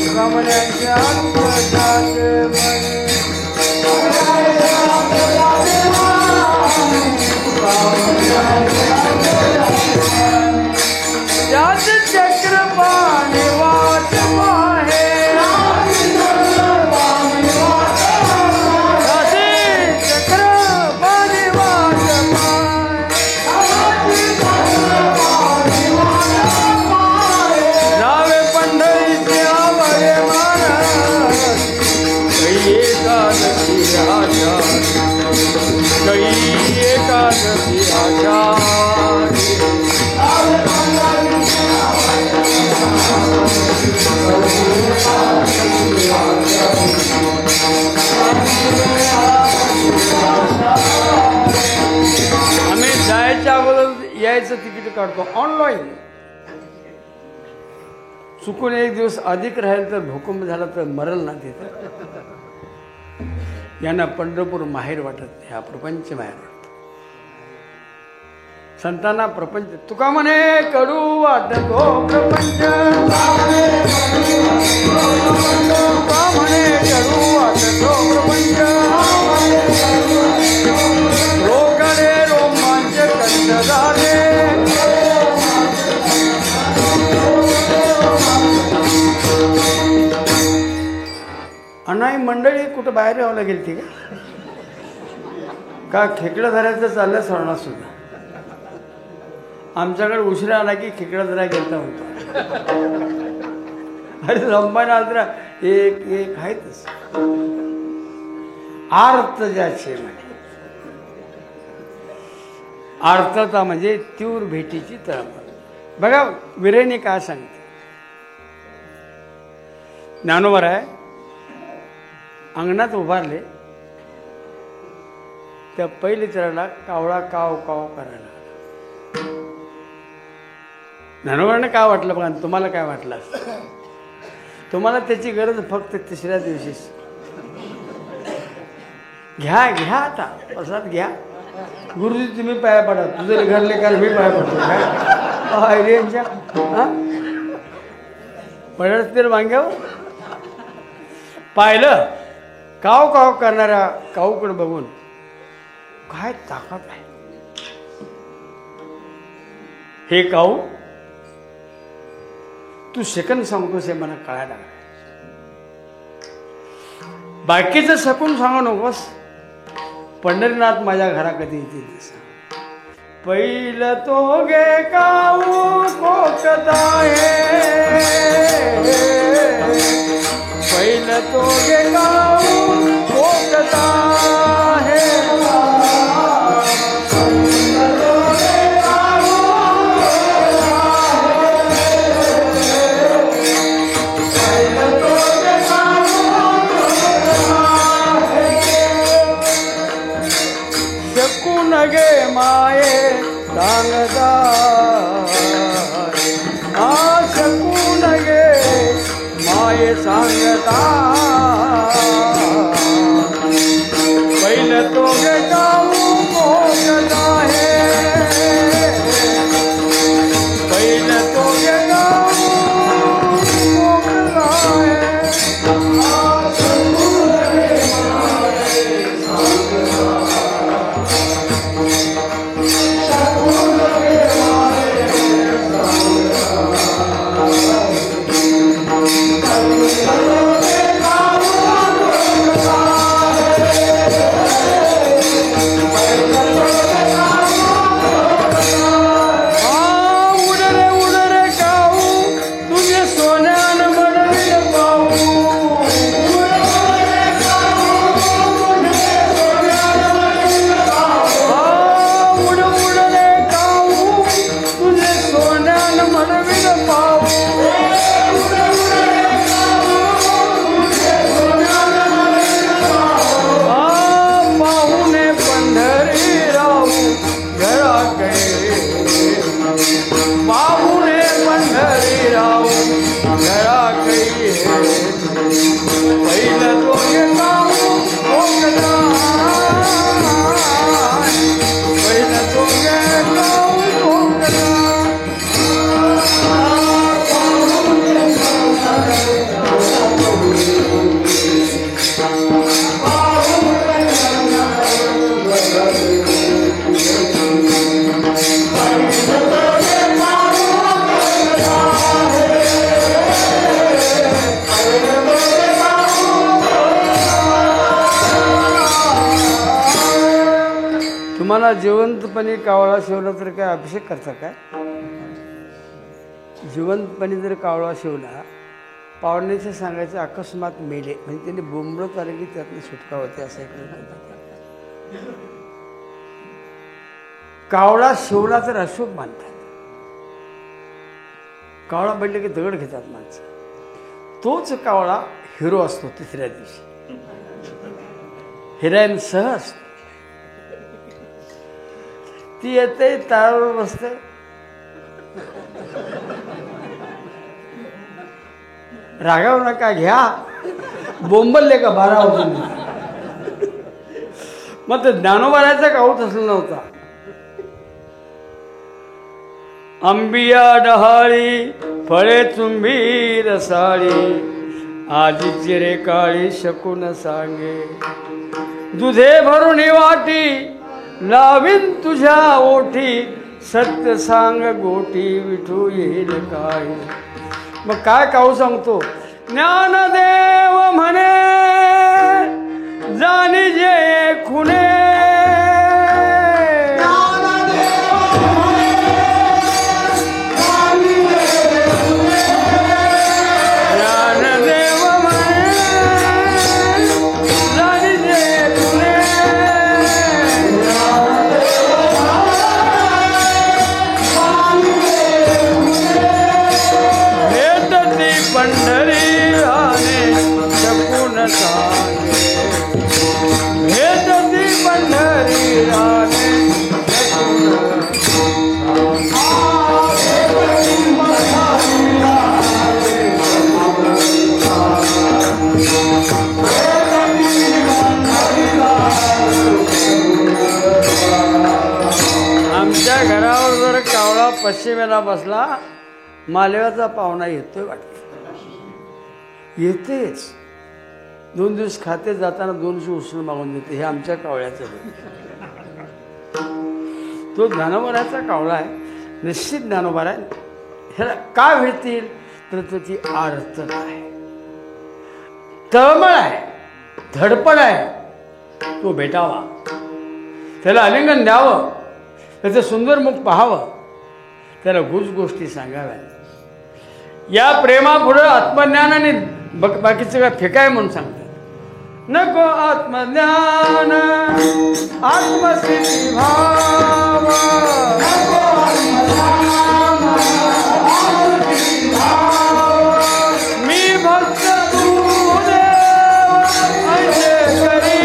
तुका म्हणे ऐंशी अर्थ ज्याचे म्हणे, ज्याचे चक्र पाणी वाट आहे, आम्ही जायच्या अगोदर यायचं तिकीट काढतो ऑनलाईन. चुकून एक दिवस अधिक राहील तर भूकंप झाला तर मरल ना तिथे. यांना पंढरपूर माहेर वाटत नाही, हा प्रपंच माहेर वाटत. संतांना प्रपंच. तुका म्हणे कडू वाटतो प्रपंच, तुका म्हणे कडू वाटतो प्रपंच, रोकडे रोमांच कंठ झाले, अनाई मंडळी कुठं बाहेर यावं गेली का? खेकडा धरायचं चाललं सोडणार सुद्धा. आमच्याकडे उशिरा आला की खेकडा धरा गेलता होता. अरे रंबाना आला एक एक आहेतच. आर्त ज्याचे म्हणे, आर्तता म्हणजे तीव्र भेटीची तळमळ. बघा विरेने काय सांगते. ज्ञानोबर आहे, अंगणात उभारले त्या पहिले चरणाला कावळा काव काव करायला लागला. ज्ञानोबांना काय वाटलं बघा, तुम्हाला काय वाटलं? तुम्हाला त्याची गरज फक्त तिसऱ्या दिवशीच. घ्या घ्या, आता प्रसाद घ्या. गुरुजी तुम्ही पाया पडा, तुझं घरले कारण मी पाया पडतो काय रे यांच्या पडत तर वांग्यावर. पाहिलं काव काव करणाऱ्या काऊकडे बघून काय ताकद आहे. हे काऊ तू सेकंद सांगतोस हे मला कळायला लागलं. बाकीचं सकून सांगू नकोस. पंढरीनाथ माझ्या घरा कधी येतील तसं. पहिलं तो गे काऊ कोकता आहे, पहिलं तो गे काऊ कोकता आहे, शकून गे माये सांगता, शकून गे माये सांगता, तुम्हाला जिवंतपणे कावळा शिवला तर काय अभिषेक करता काय? जिवंतपणे जर कावळा शिवला, पाहुण्याचे सांगायचे अकस्मात मेले म्हणजे त्यांनी बोंबळत आले की त्यातनं सुटका होते असं एक कावळा शिवला तर अशुभ मानतात. कावळा पडले की दगड घेतात माणसं. तोच कावळा हिरो असतो तिसऱ्या दिवशी, हिरोईन सह असतो. ती येते तारावर बसते, रागावू नका घ्या, बोंबलले का 12 वाजून. मग ते ज्ञानोबारायचा काऊच असला नव्हता. अंबिया डहाळी फळे चुंबी रसाळी, आजीची रे काळी शकून सांगे. दुधे भरून वाटी लावीन तुझ्या ओठी, सत्य सांग गोटी विठू येईल काय. मग काय काऊ सांगतो, ज्ञानदेव म्हणे जाणी जे खुणे. आमच्या घरावर जर कावळा पश्चिमेला बसला, मालव्याचा पाहुणा येतोय वाटतं. येतेच 2 दिवस खाते जाताना 200 उसळ मागून देते. हे आमच्या कावळ्याचं. तो ज्ञानोबाराचा कावळा आहे, निश्चित ज्ञानोबार आहे. ह्याला का भेटतील तर त्याची आर्तता आहे, तळमळ आहे, धडपड आहे. तो भेटावा, त्याला आलिंगन द्यावं, त्याचं सुंदर मुख पाहावं, त्याला गोष्टी सांगाव्या. या प्रेमापुढं आत्मज्ञान आणि बाकीचं काय फेकाय म्हणून सांगतात. नको आत्मज्ञान आत्मस्थिती भाव, मी भक्त तू देव ऐसे करी.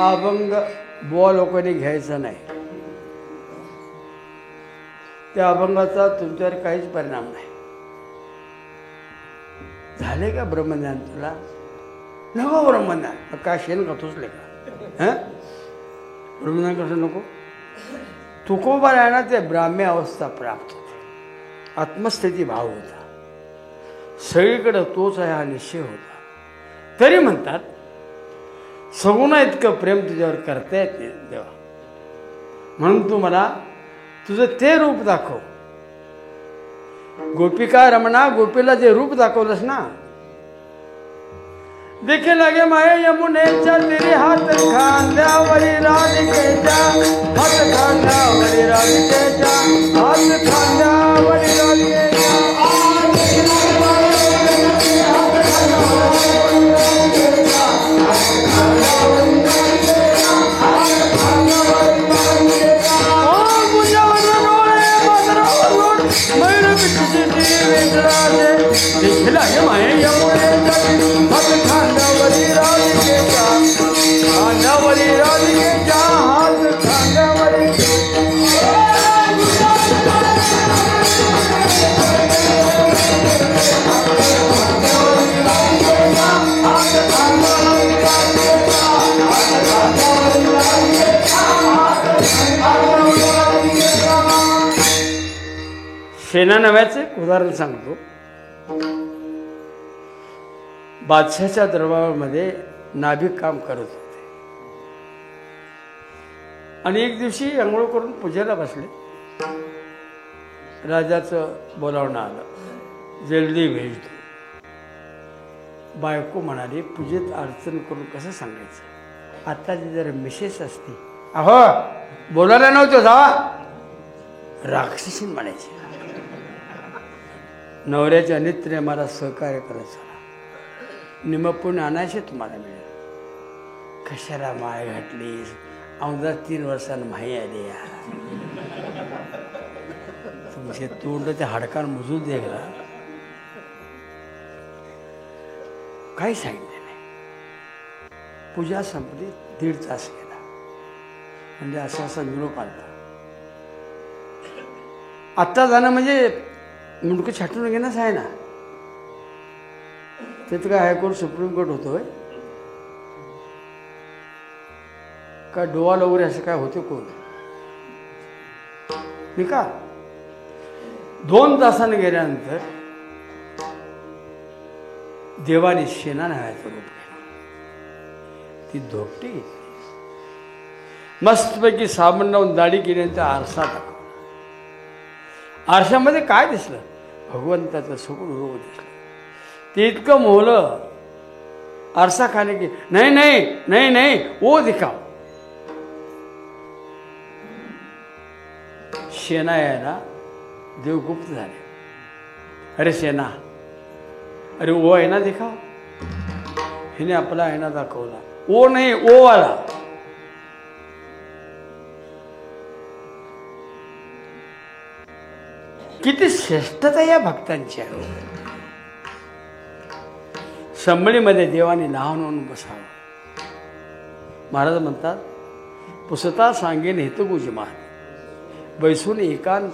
अभंग बुवा लोकांनी घ्यायचा नाही. त्या अभंगाचा तुमच्यावर काहीच परिणाम नाही. झाले का ब्रह्मज्ञान तुला? नको ब्रह्मज्ञान. काय शेण का तुचले का? ब्रह्मज्ञान कसं नको? तुकोबा आहे ना, ते ब्राह्म्य अवस्था प्राप्त होते, आत्मस्थिती भाव होता, सगळीकडं तोच आहे हा निश्चय होता. तरी म्हणतात सगुणा इतकं प्रेम तुझ्यावर करता येत नाही देवा, म्हणून तू मला तुझं ते रूप दाखव. गोपिका रमणा, गोपीला जे रूप दाखवलंस ना, देखे लगे माये यमुनेच्या तेरे हात खांद्यावरी राधिकेच्या, हात खांद्यावरी राधिकेच्या, हात खांद्यावरी राधिकेच्या. दिखला ये माये यमुनेच्या हात खांद्यावरी राधिकेच्या, खांद्यावरी राधिकेच्या, हात खांद्यावरी. शेणा नव्याचं एक उदाहरण सांगतो. बादशाच्या दरबारामध्ये नाभिक काम करत होते आणि एक दिवशी अंघोळ करून पूजेला बसले. राजाचं बोलावणं आलं, जल्दी भेजतो. बायको म्हणाली, पूजेत अडचण करून कसं सांगायचं, आत्ताची जर मिसेस असती, अहो बोलायला नव्हतं जावा, राक्षसी म्हणायची. नवऱ्याच्या नित्य मला सहकार्य करायचं, निमपुण आणायचे तुम्हाला मिळेल. कशाला माय घातलीस, औंधा 3 वर्षांनी माही आली यार, तुमचे तोंड त्या हाडकान मुजून द्यायला. काही सांगितलं नाही. पूजा संपली, 1.5 तास गेला. म्हणजे असा निरोप आला. आत्ता जाणं म्हणजे मुंडकं छाटून घेणंच आहे ना. तिथं काय हायकोर्ट सुप्रीम कोर्ट होतोय का, डोवाल वगैरे असं काय होते कोण नाही का. 2 तासाने गेल्यानंतर देवाने शेणा नावाचं रूप घेतलं. ती धोपटी घेतली, मस्तपैकी साबण लावून दाढी केल्यानंतर आरसा टाकला. आरशामध्ये काय दिसलं, भगवंताचं सगळं रूप दिसलं. ते इतकं मोहलं, आरसा खाने की नाही नाही नाही नाही वो दिखाओ. शेणा यायला देवगुप्त झाले. अरे शेणा, अरे ओ आहे ना दिखाओ. हिने आपला आयना दाखवला, ओ नाही ओ आला. किती श्रेष्ठता या भक्तांची आहे. संबळीमध्ये देवाने लहान होऊन बसावं. महाराज म्हणतात, पुसता सांगेन हेतुगुज मान, बैसून एकांत.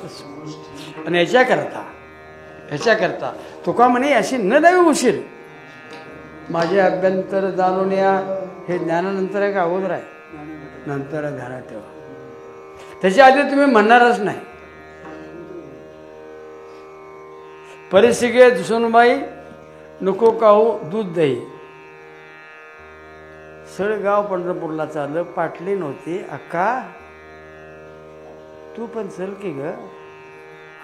आणि ह्याच्याकरता तुका म्हणे अशी न द्यावी उशीर. माझे अभ्यंतर जाणून या, हे ज्ञानानंतर आहे का अगोदर आहे, नंतर ध्यानात ठेवा. त्याच्या आधी तुम्ही म्हणणारच नाही. परिस्थिती सुनबाई नको काहू दूध दही. सळगाव पंढरपूरला चाललं, पाटली नव्हती. अक्का तू पण चल की ग.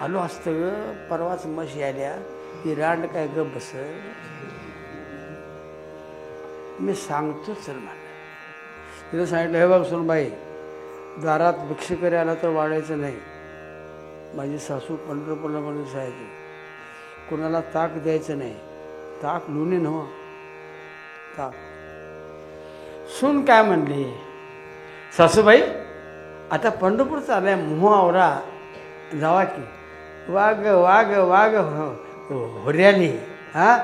आलो असतं ग, परवाच म्हशी आल्या, ती रांड काय ग बस. मी सांगतो चल म्हणलं. तिला सांगितलं, हे बघ सुनबाई, दारात भिक्षुकरी आला तर वाढायचं नाही. माझी सासू पंढरपूरला म्हणून सांगायची, कोणाला ताक द्यायचं नाही. ताक लोणी नव्ह, ताक. सून काय म्हणली, सासूबाई आता पंढरपूर चाललाय, मोह आवरा, जावा की. वाघ वाघ वाघ होर्याली. हा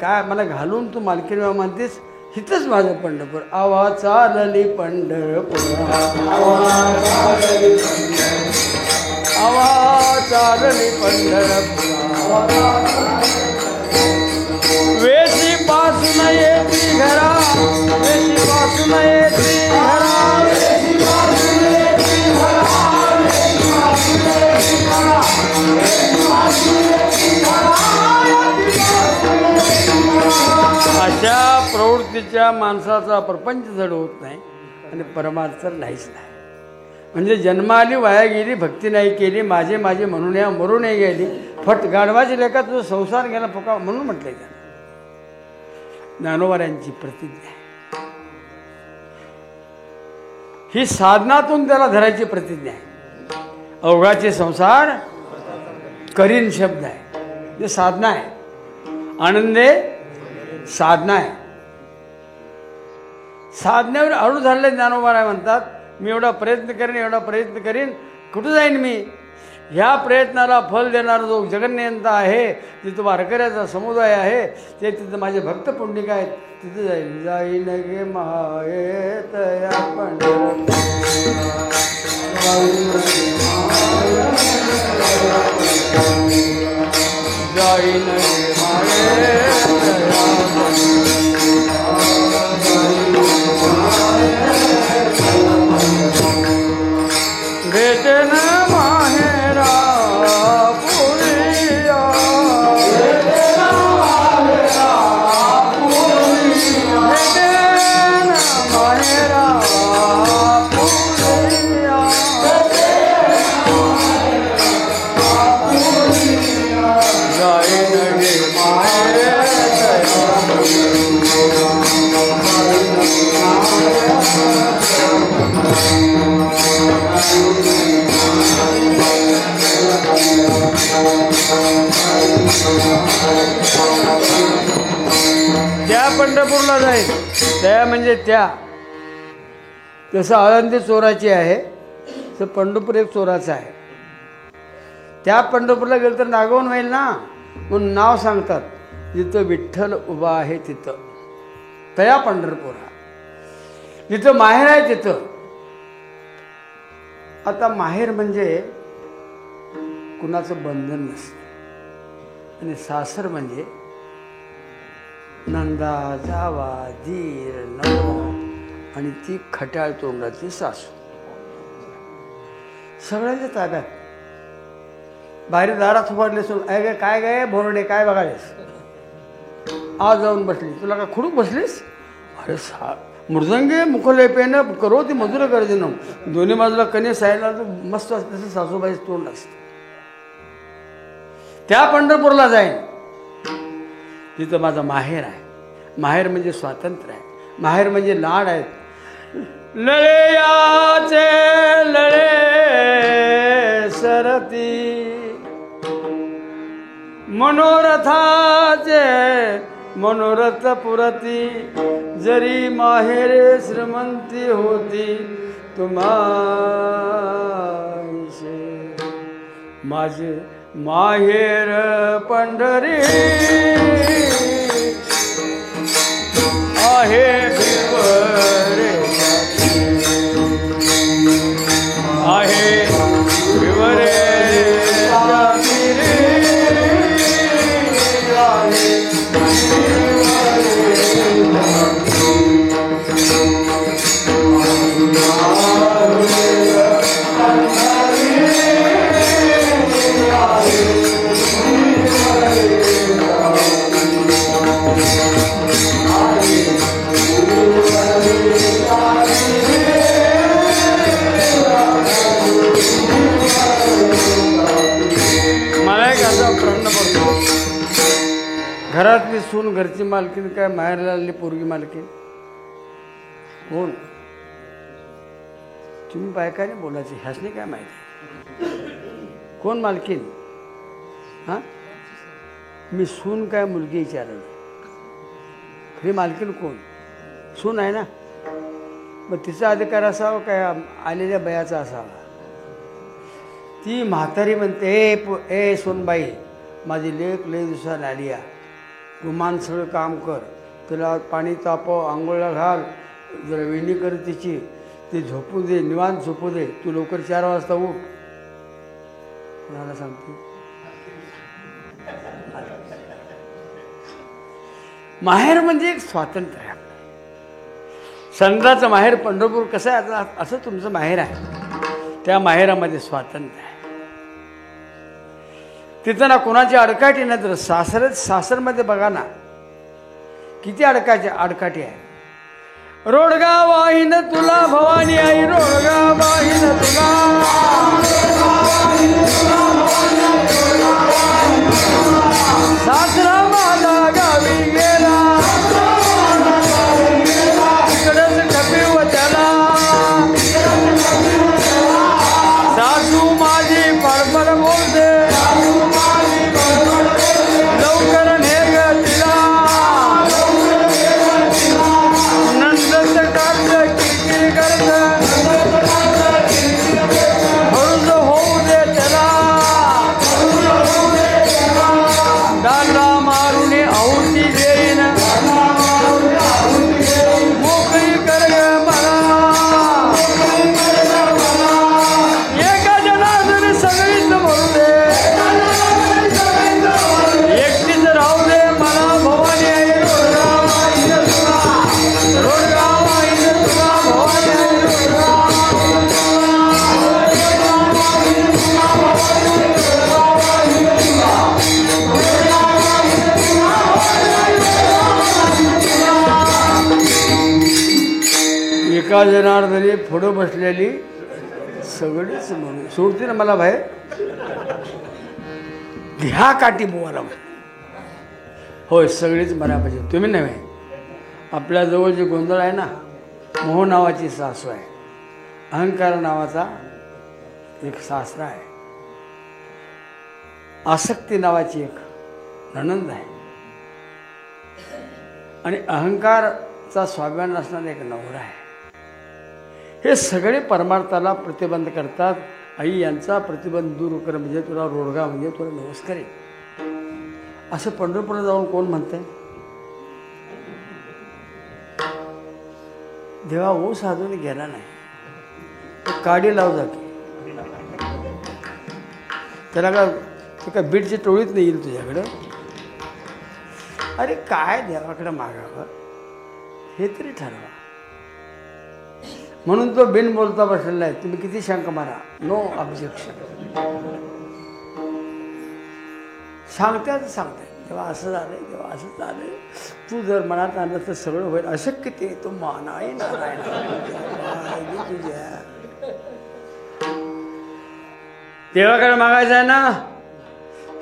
काय मला घालून तू मालकीण म्हणतेस, हिथंच माझं पंढरपूर. आवा चालली पंढरपूर, आवा चालली पंढरपूर. वेशी पासून येती घरा, वेशी पासून येती घरा, अशा प्रवृत्तीच्या माणसाचा प्रपंच जड होत नाही आणि परमार्थ नाहीच नाही. म्हणजे जन्माली वाया गेली, भक्ती नाही केली, माझे माझे म्हणून या मरून नाही गेली. फट गाढवाची लेखा तुझा संसार गेला फुका म्हणून म्हटलंय त्यानं. ज्ञानोबाऱ्यांची प्रतिज्ञा आहे ही, साधनातून त्याला धरायची प्रतिज्ञा आहे. अवघाचे संसार करीन शब्द आहे, हे साधना आहे. आनंदे साधना आहे. साधनेवर अळू झालेले ज्ञानोबा म्हणतात, मी एवढा प्रयत्न करीन, एवढा प्रयत्न करीन, कुठं जाईन मी. ह्या प्रयत्नाला फल देणारा जो जगन्यंता आहे, तिथं वारकऱ्याचा समुदाय आहे, ते तिथं माझे भक्त पुंडिक आहेत, तिथं जाईन. जाईन गे मायेत या पंढरपूर, जाईन गे मायेत भेटन माहेरा पुरी. आहेत. त्या म्हणजे त्या, जसं आळंदी चोराची आहे तर पंढरपूर एक चोराचं आहे. त्या पंढरपूरला गेलं तर नागवून होईल ना, म्हणून नाव सांगतात, जिथं विठ्ठल उभा आहे तिथं, तया पंढरपुरा, जिथं माहेर आहे तिथं. आता माहेर म्हणजे कुणाचं बंधन नसतं, आणि सासर म्हणजे नंदा, जावा, धीर, नवरा आणि ती खट्याळ तोंडाची सासू, सगळ्यांच्या ताब्यात. बाहेर दारात उभारले सोड, काय काय भोरडे, काय बघायस, आज जाऊन बसली, तुला काय खुडूक बसलीस, अरे मृदंगे मुखलेपेन करो ती मधुर गर्जन, दोन्ही बाजूला कने सायला मस्त असते, तसं सासूबाईचं तोंड असतं. त्या पंढरपूरला जाईन तिथं माझं माहेर आहे. माहेर म्हणजे स्वातंत्र्य आहे, माहेर म्हणजे लाड आहेत. लळेयाचे लळे सरती, मनोरथाचे मनोरथ पुरती, जरी माहेर श्रीमंती होती तुम्हाशे, माझे माहेर पंढरी आहे भिवरे, आहे भिवरे घरातली सून घरची मालकीन काय माहेरला आलेली पोरगी मालकीन कोण? तुम्ही बायकाने बोलायचे, ह्यासने काय माहिती कोण मालकीन? हां, मी सून काय मुलगी विचारलं, खरी मालकीन कोण? सून आहे ना, मग तिचा अधिकार असावा काय आलेल्या बयाचा असावा? ती म्हातारी म्हणते, ए सोनबाई, माझी लेक लय दिवसाला आली आहे, गुमान सगळं काम कर, तिला पाणी तापव, आंघोळला घाल, जरा वेणी कर तिची, ते झोपू दे, निवांत झोपू दे, तू लवकर 4 वाजता उठ. कोणाला सांगते? माहेर म्हणजे एक स्वातंत्र्य आहे. संताचं माहेर पंढरपूर कसं आहे, असं तुमचं माहेर आहे. त्या माहेरामध्ये स्वातंत्र्य आहे. तिथं ना कोणाची अडकाठी नाही. तर सासरमध्ये बघा ना किती अडकाठी आहे. रोडगा वाहीन तुला भवानी आई, रोडगा वाहीन तुला, सासरा माझा गावी गेला, इकडंच कपिव त्याला, सासू माझी फडफड बोलते, लवकर ने ग तिला, नंदच काढलं किरकिर करत, हळूच होऊ दे त्याला, डाला मारून आहुती देईन, मोकळी कर ग मला, एका जनार्दन सगळीच बोलू दे, एकटीच राहू दे मला भवानी आई, रोडगा वाहीन तुला, रोडगा वाहीन तुला भवानी आई, एका जनार्दनी पुढं बसलेली सगळीच म्हणून सोडते ना मला बाहेर, घ्या काठी बुवाला. होय, सगळीच म्हणा पाहिजे, तुम्ही नव्हे. आपल्याजवळ जे गोंधळ आहे ना, मोह नावाची सासू आहे, अहंकार नावाचा एक सासरा आहे, आसक्ती नावाची एक नणंद आहे, आणि अहंकार चा स्वाभिमान असणारा एक नवरा आहे. हे सगळे परमार्थाला प्रतिबंध करतात. आई यांचा प्रतिबंध दूर कर म्हणजे तुला रोडगा म्हणजे तुला नमस्कार आहे. असं पंढरपूरला जाऊन कोण म्हणतंय? देवा ओ साधून गेला नाही, तो काडी लाव जाते. त्याला का ते का बीडची टोळीत नाही येईल तुझ्याकडं. अरे काय देवाकडे मागावं हे तरी ठरवा. म्हणून तो बिन बोलता बसलेला आहे. तुम्ही किती शंका मारा, नो ऑब्जेक्शन. सांगताय तेव्हा असं झालंय, तेव्हा असं झालंय. तू जर मनात आणलं तर सगळं होईल. अशक्य ते तो मानाय नारायण तुझ्या देवाकडे मागायचं आहे ना.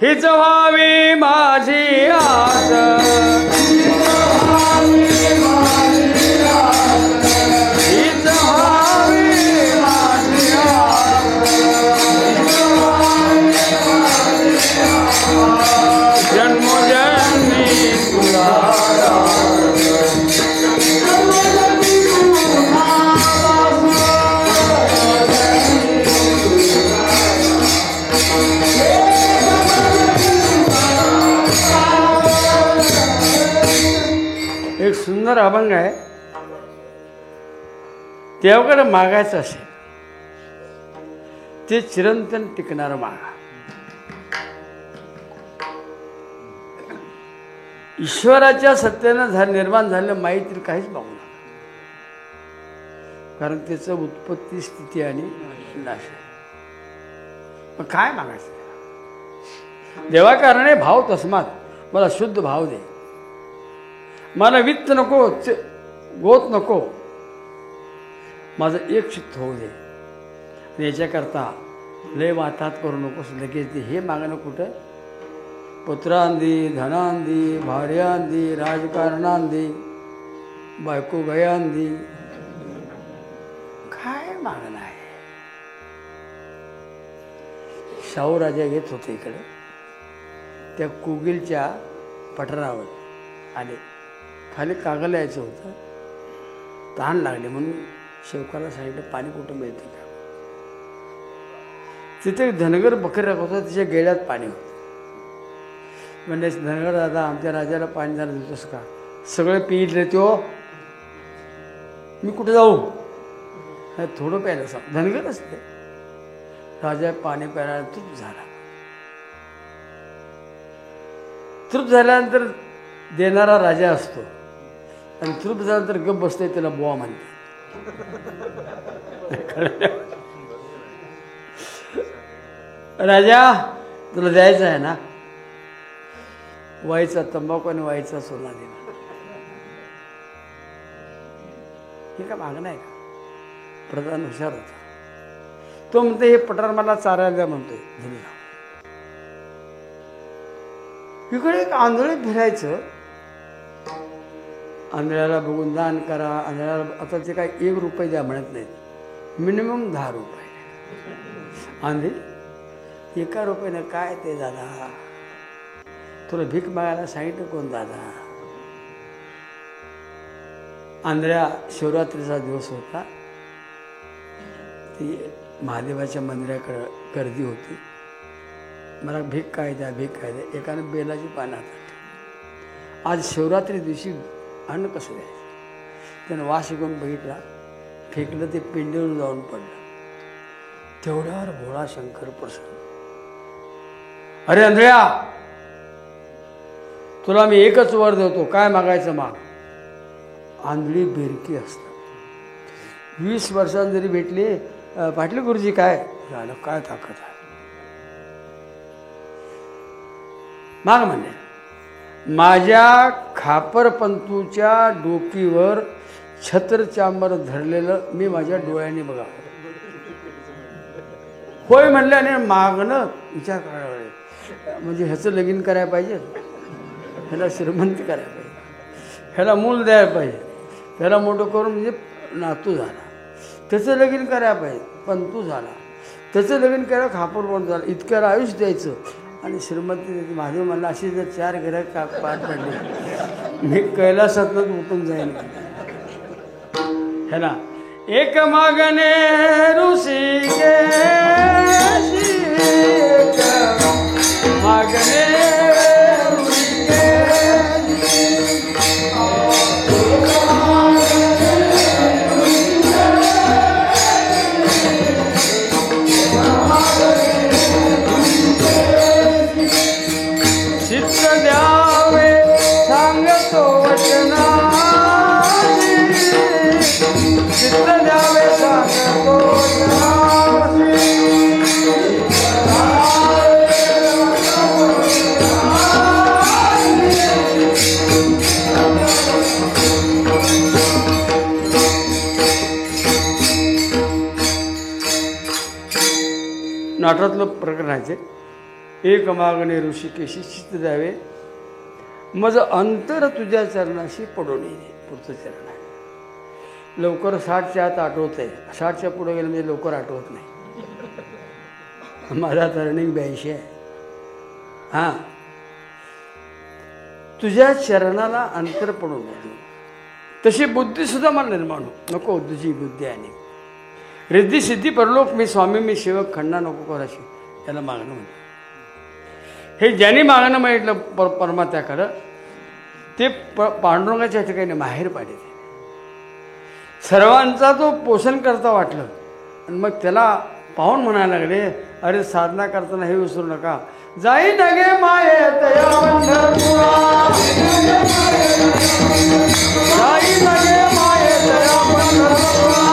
हीच व्हावी माझी आस, हीच व्हावी माझी आस, जन्मोजन्मी तुला. एक सुंदर अभंग आहे. देवाकडे मागायचं असेल ते चिरंतन टिकणारं मागा. ईश्वराच्या सत्तेनं निर्माण झालेलं माहिती काहीच मागू नका, कारण त्याचं उत्पत्ती स्थिती आणि नाश आहे. मग काय मागायचं? देवाकारणे भाव तस्मात, मला शुद्ध भाव दे. मला वित्त नको, गोत नको, माझं एक चित्त होऊ दे. याच्याकरता लय वातात करू नकोस लगेच दे. हे मागणं कुठं? पुत्रांदी, धनांदी, भार्यांदी, राजकारणांदी, बायको गयांदी. काय मागणं आहे? शाहू राजा येत होते इकडे. त्या कुगिलच्या पठारावर आले. खाली कागल यायचं होतं. तहान लागले म्हणून शेवकाला सांगितलं पाणी कुठं मिळते का. तिथे धनगर बकरी राखत होता, तिच्या गेड्यात पाणी होतं. म्हणजे धनगर दादा आमच्या राजाला पाणी झालं देतोस का? सगळे पिले तो, मी कुठे जाऊ? थोडं प्यायला सांग. धनगर असते. राजा पाणी प्यायला तृप्त झाला. तृप्त झाल्यानंतर देणारा राजा असतो आणि तृप्त झाल्यानंतर गप बसते, त्याला बुवा म्हणते. राजा तुला द्यायचं आहे ना, वाईचा तंबाखू आणि वाईचा सोना दे. हे का मागणं आहे का? प्रधान हुशार होता. तो म्हणते हे पठार मला चारायला द्या म्हणतोय. इकडे एक आंधळे फिरायचं. आंधळ्याला बघून दान करा. आंधळ्याला आता ते काय 1 रुपये द्या म्हणत नाहीत, मिनिमम 10 रुपये. आंधळी 1 रुपयानं काय ते दादा? तुला भीक मागायला सांगितलं कोण दादा? आंधळ्या शिवरात्रीचा दिवस होता. ती महादेवाच्या मंदिराकडे गर्दी होती. मला भीक काय द्या, भीक काय द्या. एकानं बेलाची पानं हातात. आज शिवरात्री दिवशी अन्न कसं द्यायचं? त्यानं वास घेऊन बघितला, फेकलं, ते पिंडीवर जाऊन पडलं. तेवढ्यावर भोळा शंकर प्रसन्न. अरे आंधळ्या, तुला मी एकच वर देतो, काय मागायचं माग. आंधळी बेरकी असतात. 20 वर्षांत जरी भेटली, पाटील गुरुजी काय झालं, काय ताकद आहे, माग म्हणले. माझ्या खापरपंतूच्या डोकीवर छत्र चांबर धरलेलं मी माझ्या डोळ्यांनी बघावं. होय म्हणले आणि मागणं विचार करायला. म्हणजे ह्याचं लगीन करायला पाहिजे, ह्याला श्रीमंत करायला पाहिजे, ह्याला मूल द्यायला पाहिजे, ह्याला मोठं करून म्हणजे नातू झाला, त्याचं लगीन करायला पाहिजे, पंतू झाला, त्याचं लगीन करायला खापर पण झालं. इतक्याला आयुष्य द्यायचं आणि श्रीमती महादेव मला अशी जर 4 गिऱ्हाईक पाठ पडली मी कैलासातच उठून जाईन. है ना. एक मागणे ऋषिकेशी, एक मागणे चित्त द्यावे सांगतो वचना, चित्त द्यावे सांगतो वचना. नाटकातलं प्रकरण आहे. एक मागणे ऋषिकेशी चित्त द्यावे मज अंतर तुझ्या चरणाशी पडून येईल. पुढचं चरण आहे. लवकर 60च्या आत आठवत आहे. 60च्या पुढे गेलं म्हणजे लवकर आठवत नाही. माझा टर्निंग 82 आहे. हां, तुझ्या चरणाला अंतर पडून येईल. तशी बुद्धीसुद्धा मला निर्माण हो नको. तुझी बुद्धी आणि रिद्धी सिद्धी परलोक मी स्वामी मी सेवक खंडा नको कराशी. त्याला मागणं म्हणतो. हे ज्यांनी मागणं मागितलं परमात्म्याकडं ते पांडुरंगाच्या ठिकाणी माहेर पाडले. सर्वांचा तो पोषण करता वाटलं आणि मग त्याला पाहून म्हणायला लागले, अरे साधना करताना हे विसरू नका. जाई नगे माये तया पंढरपुरा, जाई नगे माये तया पंढरपुरा,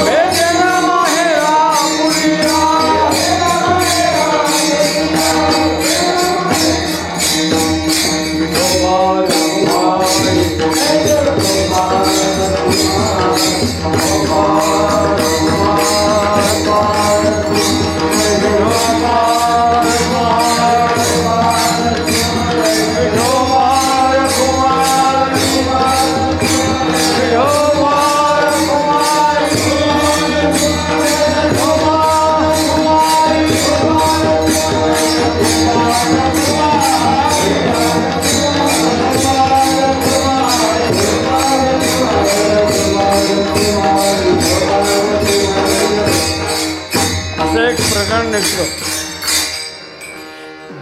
भेटेना माहेरा पुरिया.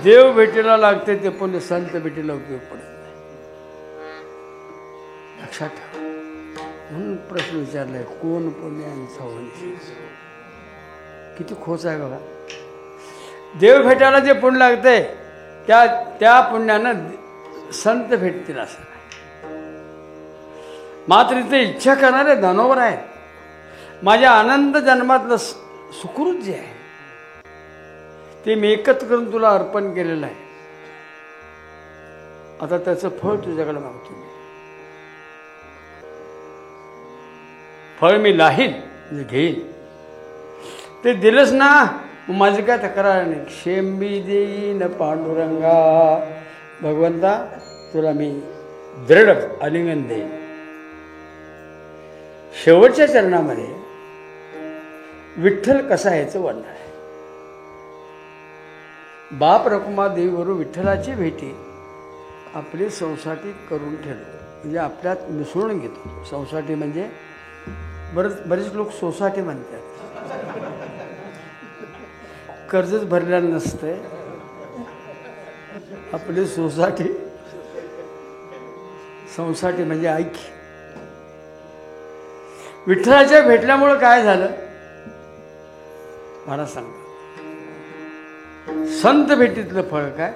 देव भेटीला लागते ते पण संत भेटीला उपयोग पडत नाही. लक्षात ठेवा. म्हणून प्रश्न विचारलाय, कोण पुण्यांचा वंशी. किती खोच आहे बघा. देव भेटायला जे पुण्य लागते त्या पुण्यानं संत भेटतील असं नाही. मात्र इथे इच्छा करणारे दानवर आहे. माझ्या आनंद जन्मातलं सुखरूप जे आहे ते मी एकत्र करून तुला अर्पण केलेलं आहे. आता त्याचं फळ तुझ्याकडे मागतो मी. फळ मी लाहीन म्हणजे घेईन. ते दिलंच ना, माझी काय तक्रार नाही. शेंबी देईन पांडुरंगा, भगवंता तुला मी दृढ आलिंगन देईन. शेवटच्या चरणामध्ये विठ्ठल कसा याचं वर्णन आहे. बाप रखुमा देवीवरून विठ्ठलाची भेटी आपली संसाटी करून ठेवतो, म्हणजे आपल्यात मिसळून घेतो. संसाटी म्हणजे बरेच लोक सोसायटी म्हणतात. कर्जच भरलेलं नसतंय. आपली सोसायटी संसाटी म्हणजे ऐक्य. विठ्ठलाच्या भेटल्यामुळं काय झालं मला सांगा. संत भेटीतलं फळ काय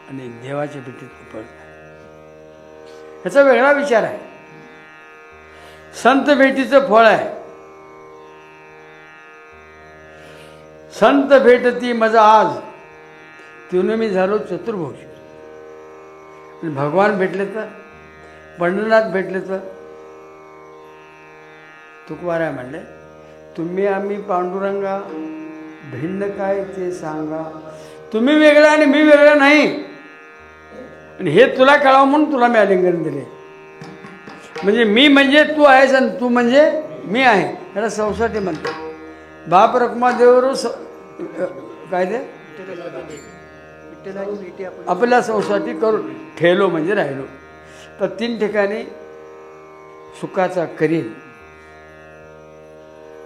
आणि देवाच्या भेटीतलं फळ काय, ह्याचा वेगळा विचार आहे. संत भेटीचं फळ आहे, संत भेटती मजा आज तिने मी झालो चतुर्भुज. भगवान भेटले तर, पंढरनाथ भेटले तर, तुकोबाराय म्हणले तुम्ही आम्ही पांडुरंगा भिन्न काय ते सांगा. तुम्ही वेगळं आणि मी वेगळं नाही, आणि हे तुला कळावं म्हणून तुला मी आलिंगन दिले. म्हणजे मी म्हणजे तू आहेस आणि तू म्हणजे मी आहे, याला संसाटी म्हणतात. बाप रखुमा देवीवर काय ते आपल्या संसारासाठी करून ठेवलो म्हणजे राहिलो. तर 3 ठिकाणी सुखाचा करीन,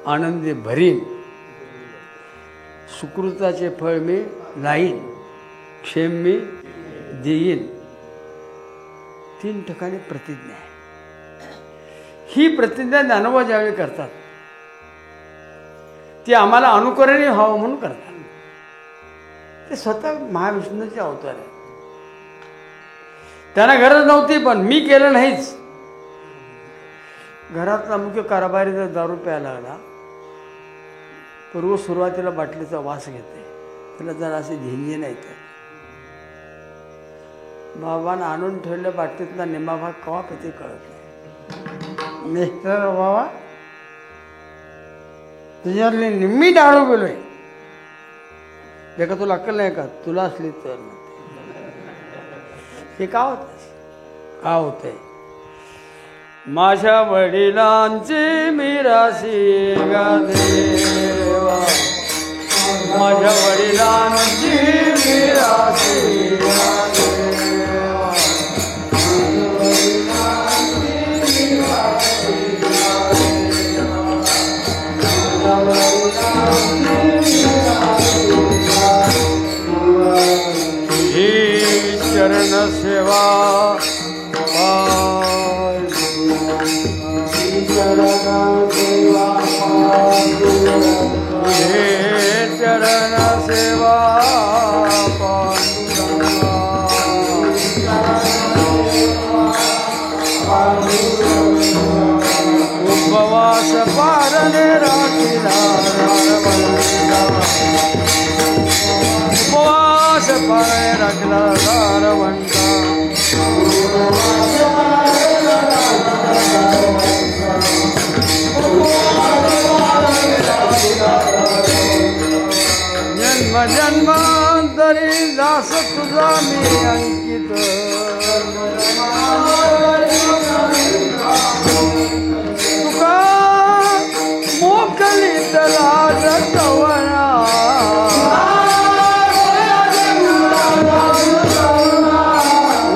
आनंदी भरीन, सुकृताचे फळ मी लाईन, क्षेम मी देईन. 3 ठिकाणी प्रतिज्ञा आहे. ही प्रतिज्ञा ज्ञानोबा ज्यावेळी करतात ती आम्हाला अनुकरणी व्हावं म्हणून करतात. ते स्वतः महाविष्णूचे अवतार आहे. त्यांना गरज नव्हती, पण मी केलं नाहीच. घरातला मुख्य कारभारी जर दारू प्यायला लागला तर रोज सुरुवातीला बाटलीचा वास घेते, त्याला जरा असे झिंझिन येते. बाबांना आणून ठेवल्या बाटलीतला निम्मा भाग कवा पिते कळत नाही. मिस्टर बाबा तुझ्यातली निम्मी दारू गेलोय, ते का तुला अक्कल नाही का? तुला असली तर हे का होत का होतंय? माझ्या वडिलांची मिराशी गा देवा, माझ्या वडिलांची मिराशी गा देवा, ही चरण सेवा चरण सेवा उपवास पारणे राखिला, उपवास पारणे राखिला दारवंता. जन्म जन्मांतरी दास तुझा मी अंकित, तुका मोकलीत लाज कवना,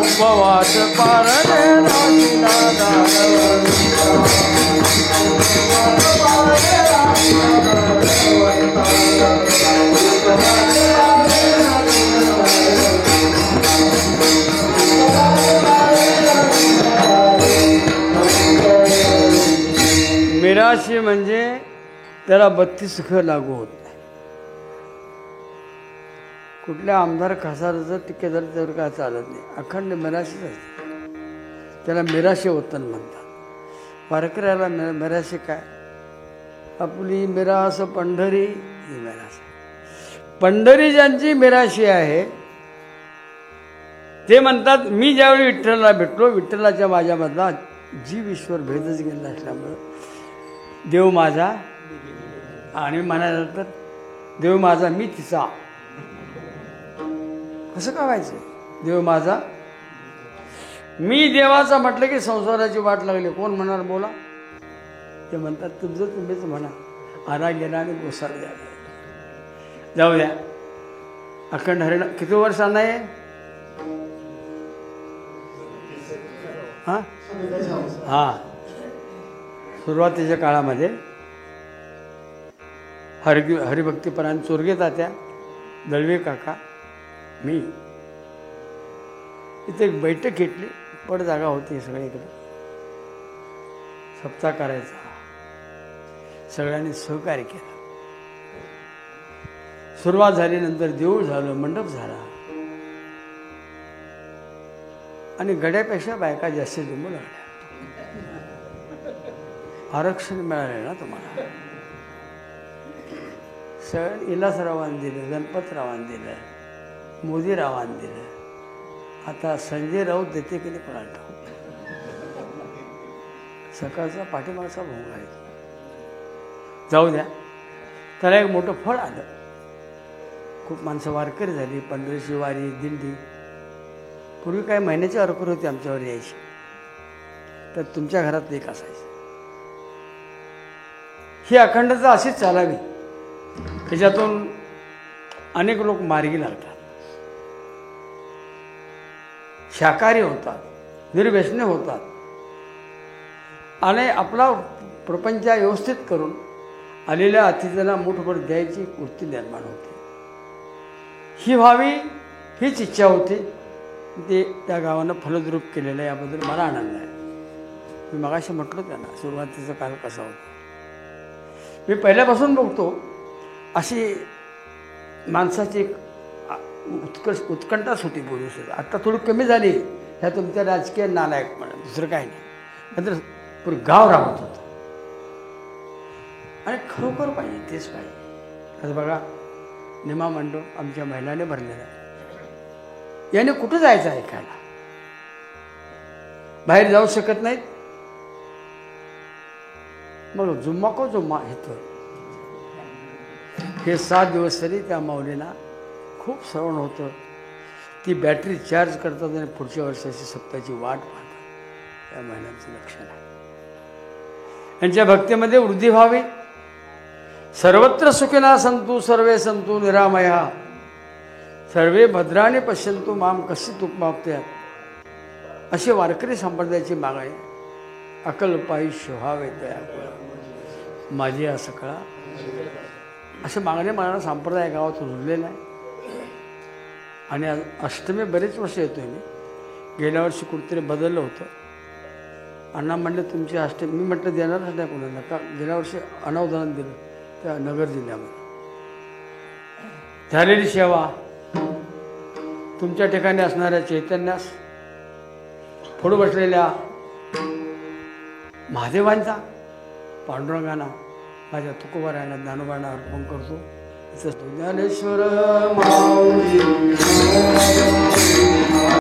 उपवास पारणे राखिला दारवंता. मिराशी म्हणजे त्याला 32 सुख लागू होत नाही. कुठल्या आमदार खासदाराचं टिके झालं त्यावर काय चालत नाही, अखंड मिराशीच असते. त्याला मिराशी वतन म्हणतात. वारकऱ्याला मिराशी काय? आपली मिरास पंढरी ही मिरास. पंढरी ज्यांची मिराशी आहे ते म्हणतात मी ज्यावेळी विठ्ठलाला भेटलो, विठ्ठलाच्या माझ्यामधला जीव ईश्वर भेदच गेला असल्यामुळं देव माझा, आणि म्हणायला तर देव माझा मी तिचा. कसं का व्हायचं? देव माझा मी देवाचा म्हटलं की संसाराची वाट लागली. कोण म्हणणार बोला? ते म्हणतात तुमचं तुम्हीच म्हणा, आला गेला आणि गोसाळ द्यायला. जाऊ द्या. अखंड हरिण किती वर्षांना आहे? हां सुरुवातीच्या काळामध्ये हरिभक्तीपरायण चोरगे तात्या, दळवे काका, मी इथे एक बैठक घेतली. पड जागा होती सगळीकडे, सप्ताह करायचा. सगळ्यांनी सहकार्य केलं. सुरुवात झाली, नंतर देऊळ झालं, मंडप झाला, आणि गड्यापेक्षा बायका जास्त जमू लागल्या. आरक्षण मिळाले ना तुम्हाला. इलासरावांनी दिलं, गणपतरावांनी दिलं, मोदीरावांनी दिलं. आता संजय राऊत देते की नाही कोणाला ठाऊक. सकाळचा पाठीमागचा भोंगा आहे. जाऊ द्या. त्याला एक मोठं फळ आलं. खूप माणसं वारकरी झाली. पंढरीची वारी, दिंडी. पूर्वी काही महिन्याची वारकरी होती आमच्यावर यायची, तर तुमच्या घरात एक असायचं. ही अखंडता अशीच चालावी. त्याच्यातून अनेक लोक मार्गी लागतात, शाकाहारी होतात, निर्व्यसनी होतात आणि आपला प्रपंच व्यवस्थित करून आलेल्या अतिथींना मुठभर द्यायची वृत्ती निर्माण होते. ही व्हावी हीच इच्छा होती. ते त्या गावानं फलद्रूप केलेलं आहे, याबद्दल मला आनंद आहे. मी मगाशी म्हटलं त्यांना सुरुवातीचा काल कसा होता. मी पहिल्यापासून बघतो अशी माणसाची एक उत्कंठाच होती बोलून. आत्ता थोडी कमी झाली ह्या तुमच्या राजकीय नालायक म्हणून, दुसरं काही नाही. नंतर पुरं गाव राहत होतं आणि खरोखर पाहिजे तेच पाहिजे. आज बघा निमा मंडप आमच्या महिलांनी भरलेला आहे. याने कुठं जायचं ऐकायला, बाहेर जाऊ शकत नाहीत. मग जुम्मा को जुम्मा येतो. हे 7 दिवस तरी त्या माऊलीला खूप श्रवण होतं. ती बॅटरी चार्ज करतात आणि पुढच्या वर्षाची सप्ताहाची वाट पाहतात. या महिन्यांचं लक्षण आहे. यांच्या भक्तीमध्ये वृद्धी व्हावी. सर्वत्र सुखिना संतु सर्वे संतु निरामया सर्वे भद्राने पश्यंतु माम कशी मापत्यात, अशी वारकरी संप्रदायाची माग आहे. अकल्पाई शोहावे तया माझी असं कळा, असे मागणे मला संप्रदाय गावात रुजलेला आहे. आणि अष्टमी बरेच वर्ष येतोय मी. गेल्या वर्षी कुठेतरी बदललं होतं. अण्णा म्हणले तुमची अष्टमी, मी म्हटलं देणारच नाही कोणाला का. गेल्या वर्षी अनावधान दिलं त्या नगर जिल्ह्यामध्ये. झालेली सेवा तुमच्या ठिकाणी असणाऱ्या चैतन्यास, पुढे बसलेल्या महादेवांचा, पांडुरंगांना, माझ्या तुकोबारायांना, ज्ञानोबांना अर्पण करतो. ज्ञानेश्वर माऊली